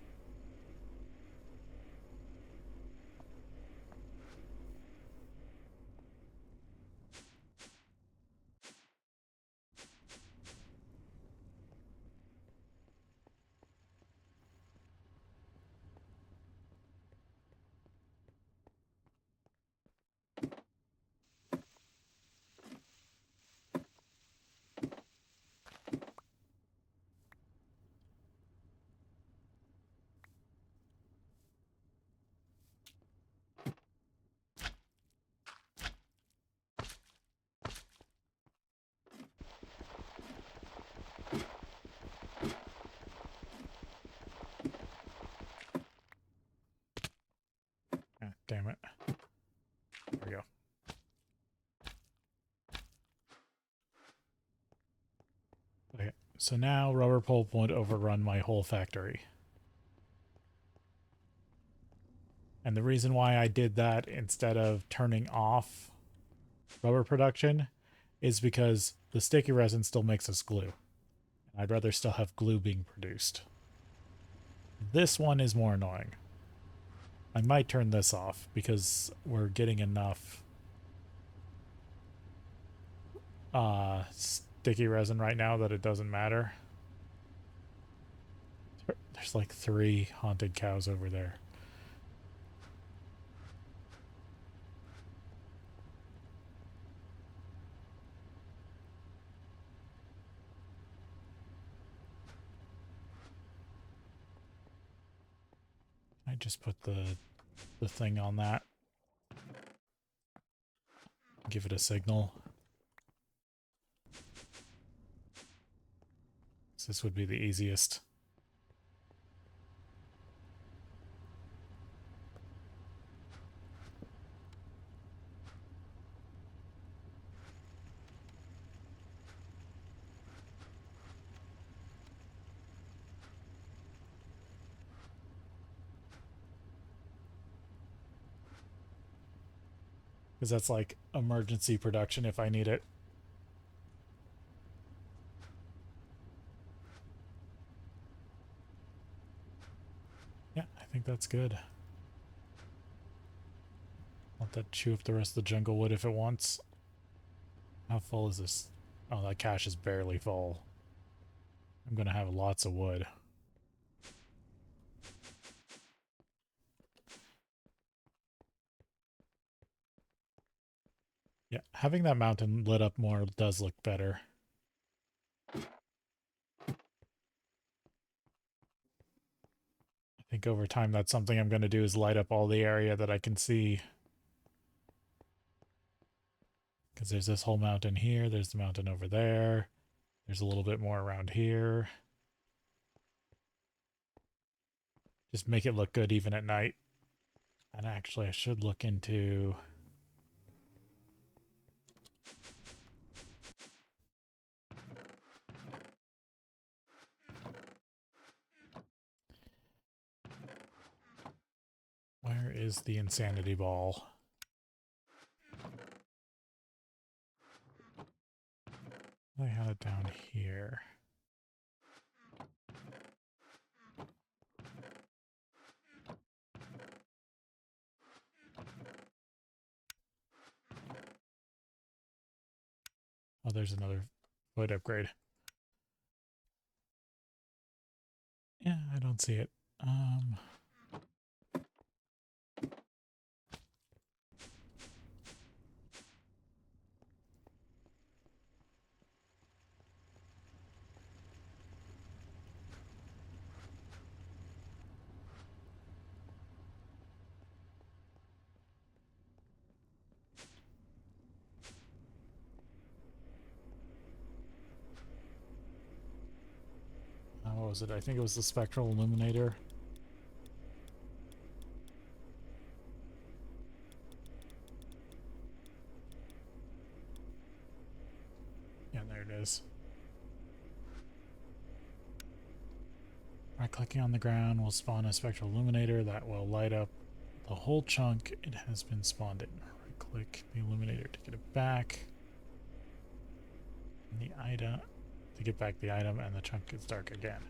Ah, damn it. There we go. Okay, so now rubber pulp won't overrun my whole factory. And the reason why I did that instead of turning off rubber production is because the sticky resin still makes us glue. I'd rather still have glue being produced. This one is more annoying. I might turn this off because we're getting enough sticky resin right now that it doesn't matter. There's like 3 haunted cows over there. I just put the thing on that. Give it a signal. This would be the easiest. Because that's like emergency production if I need it. Yeah, I think that's good. Let that chew up the rest of the jungle wood if it wants. How full is this? Oh, that cache is barely full. I'm going to have lots of wood. Yeah, having that mountain lit up more does look better. I think over time that's something I'm going to do is light up all the area that I can see. Because there's this whole mountain here, there's the mountain over there, there's a little bit more around here. just make it look good even at night. And actually, I should look into... Where is the insanity ball? I had it down here. Oh, there's another foot upgrade. Yeah, I don't see it. What was it? I think it was the spectral illuminator. Yeah, there it is. Right clicking on the ground will spawn a spectral illuminator that will light up the whole chunk it has been spawned in. Right click the illuminator to get it back. And the item to get back the item, and the chunk gets dark again.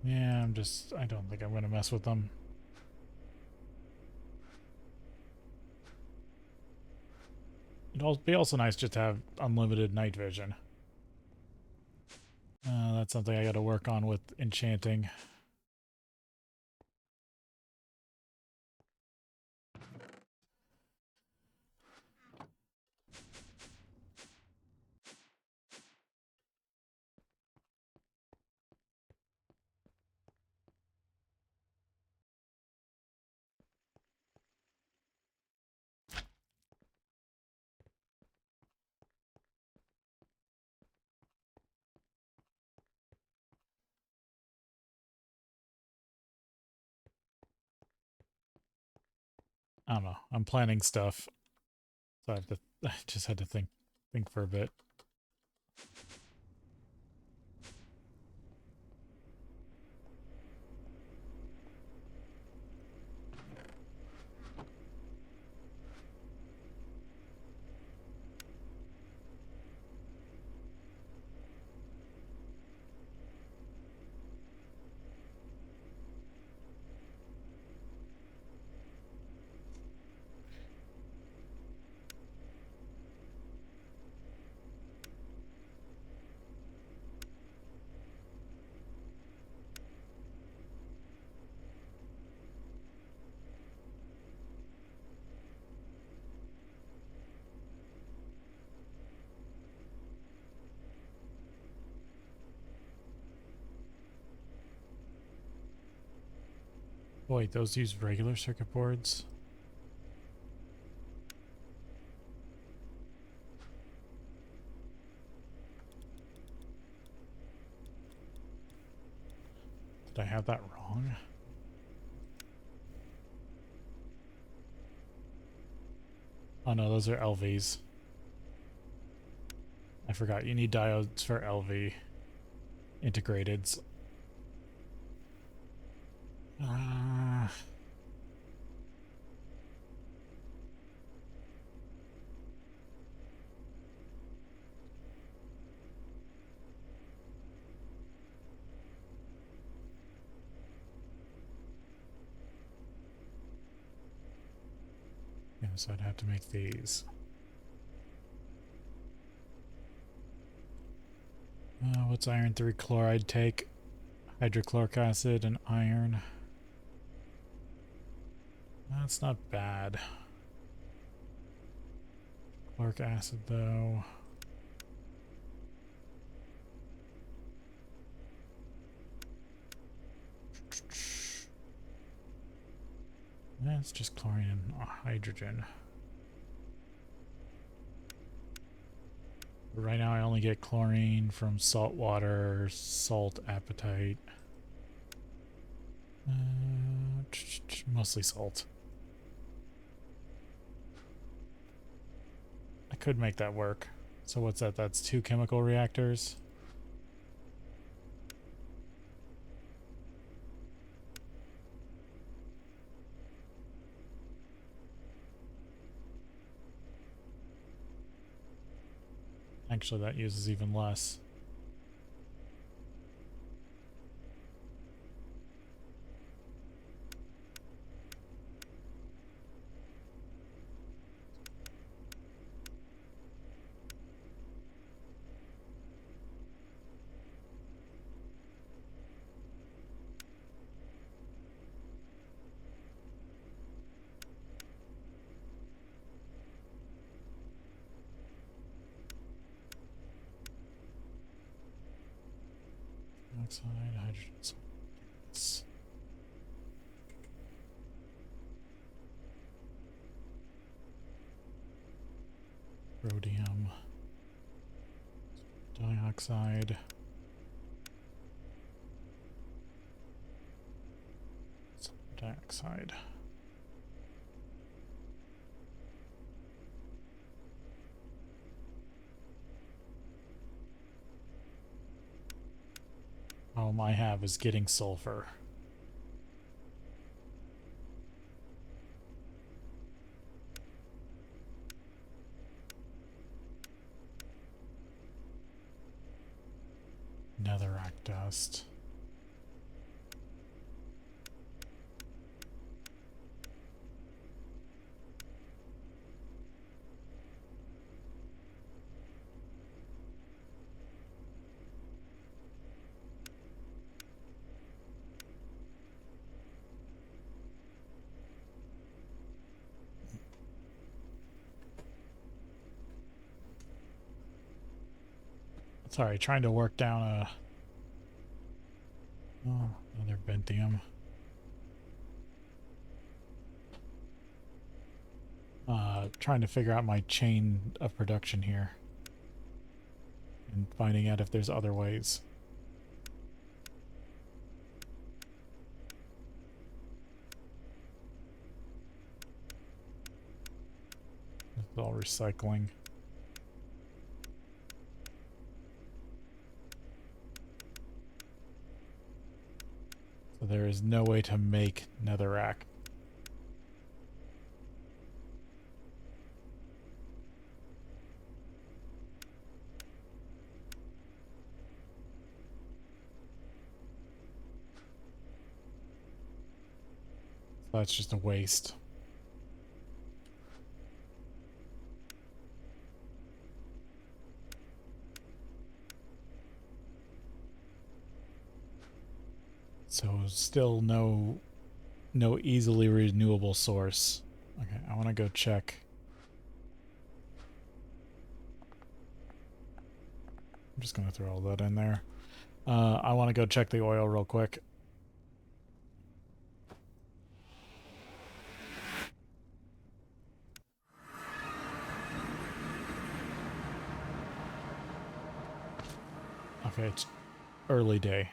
Yeah, I don't think I'm going to mess with them. It'd be also nice just to have unlimited night vision. That's something I got to work on with enchanting. I don't know. I'm planning stuff, so I just had to think for a bit. Wait, those use regular circuit boards? Did I have that wrong? Oh no, those are LVs. I forgot, you need diodes for LV integrateds. Yeah, so I'd have to make these. What's iron 3 chloride take? Hydrochloric acid and iron. That's not bad. Chloric acid, though. That's just chlorine and hydrogen. But right now I only get chlorine from salt water, salt apatite. Mostly salt. I could make that work. So what's that? That's 2 chemical reactors. Actually, that uses even less. Oxide, hydrogen sulfates. Rhodium dioxide. Sulfur dioxide. Problem I have is getting sulfur. Netherrack dust. Sorry, trying to work down a... Oh, another bentium. Trying to figure out my chain of production here. And finding out if there's other ways. It's all recycling. So there is no way to make netherrack. So that's just a waste. So still no easily renewable source. Okay, I want to go check. I'm just going to throw all that in there. I want to go check the oil real quick. Okay, it's early day.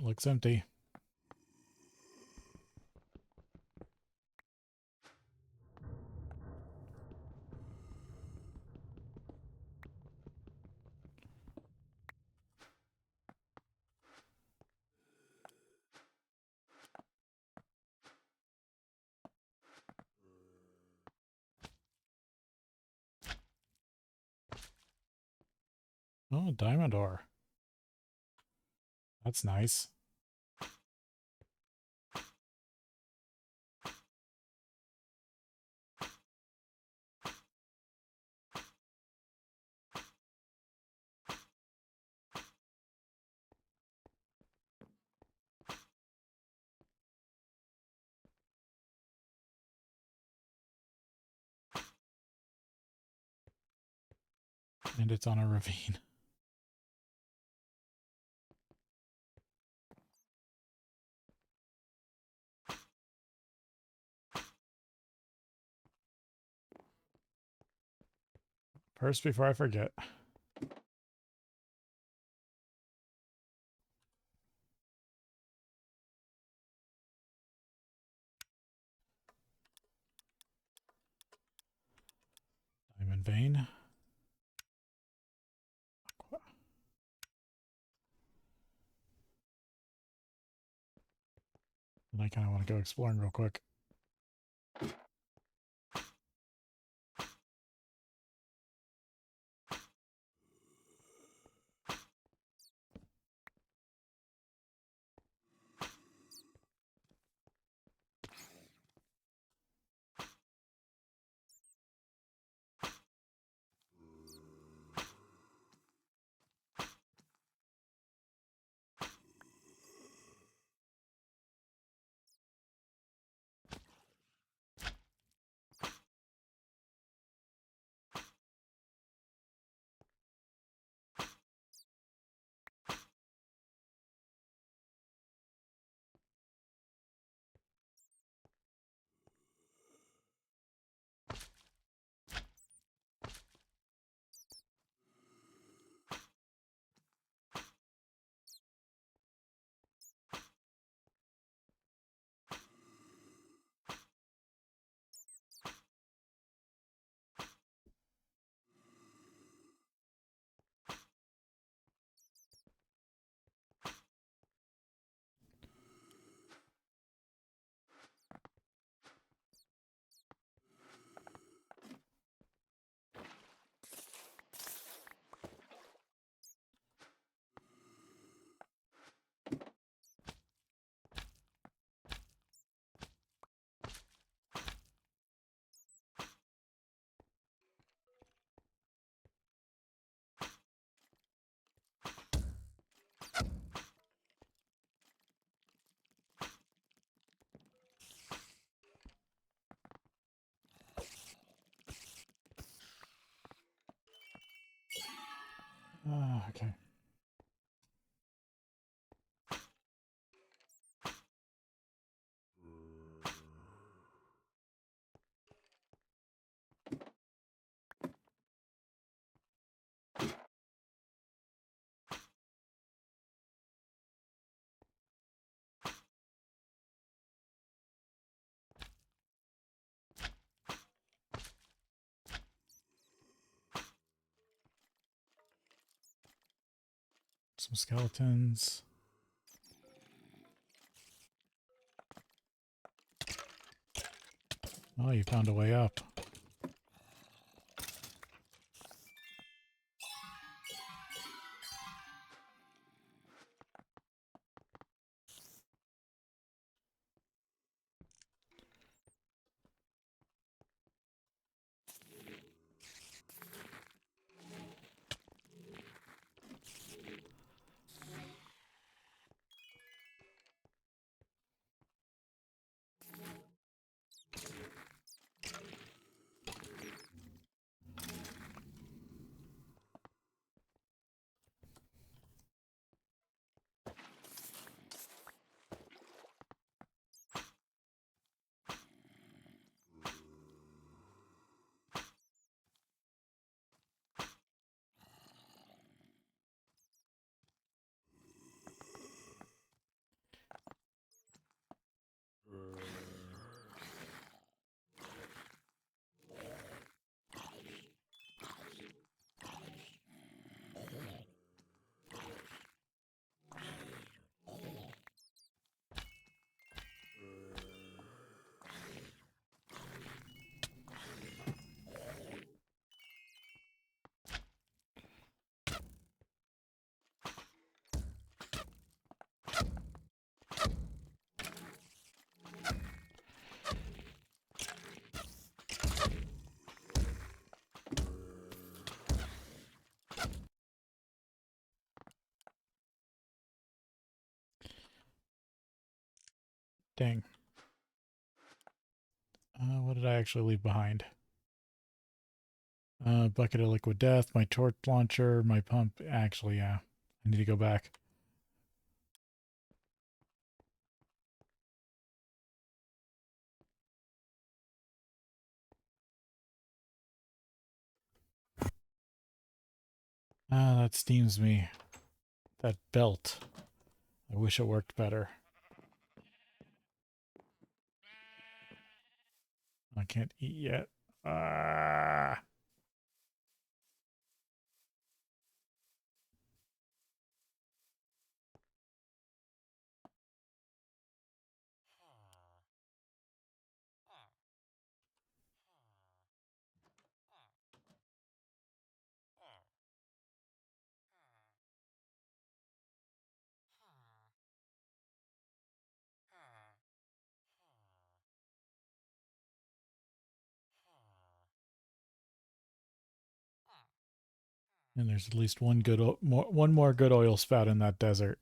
Looks empty. Oh, diamond ore. That's nice. And it's on a ravine. First, before I forget. Diamond vein. And I kind of want to go exploring real quick. Okay. Some skeletons. Oh, you found a way up. Dang. What did I actually leave behind? Bucket of liquid death, my torch launcher, my pump. Actually, yeah. I need to go back. That steams me. That belt. I wish it worked better. I can't eat yet. Ah. And there's at least one more good oil spout in that desert.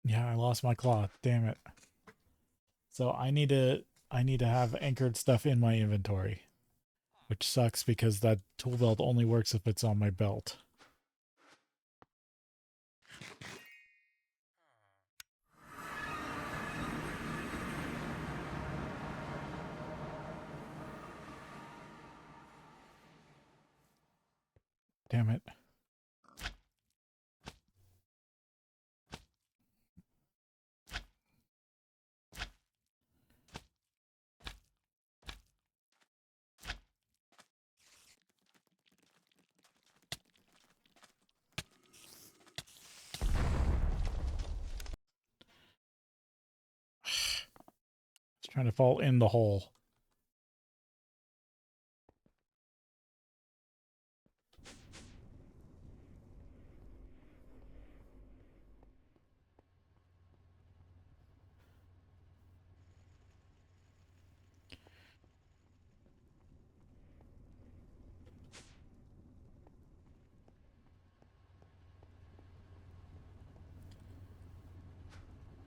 Yeah, I lost my cloth. Damn it. So I need to have anchored stuff in my inventory, which sucks because that tool belt only works if it's on my belt. Damn it. It's trying to fall in the hole.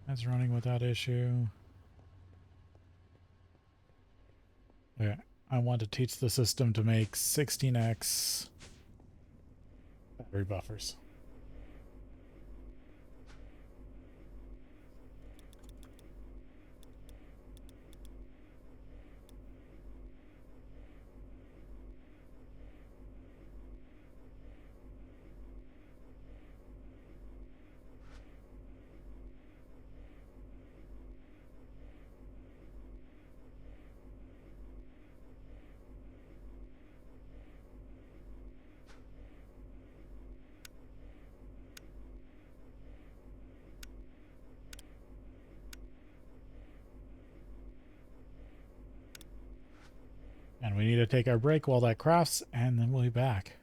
That's running without issue. Okay, I want to teach the system to make 16x battery buffers. And we need to take our break while that crafts, and then we'll be back.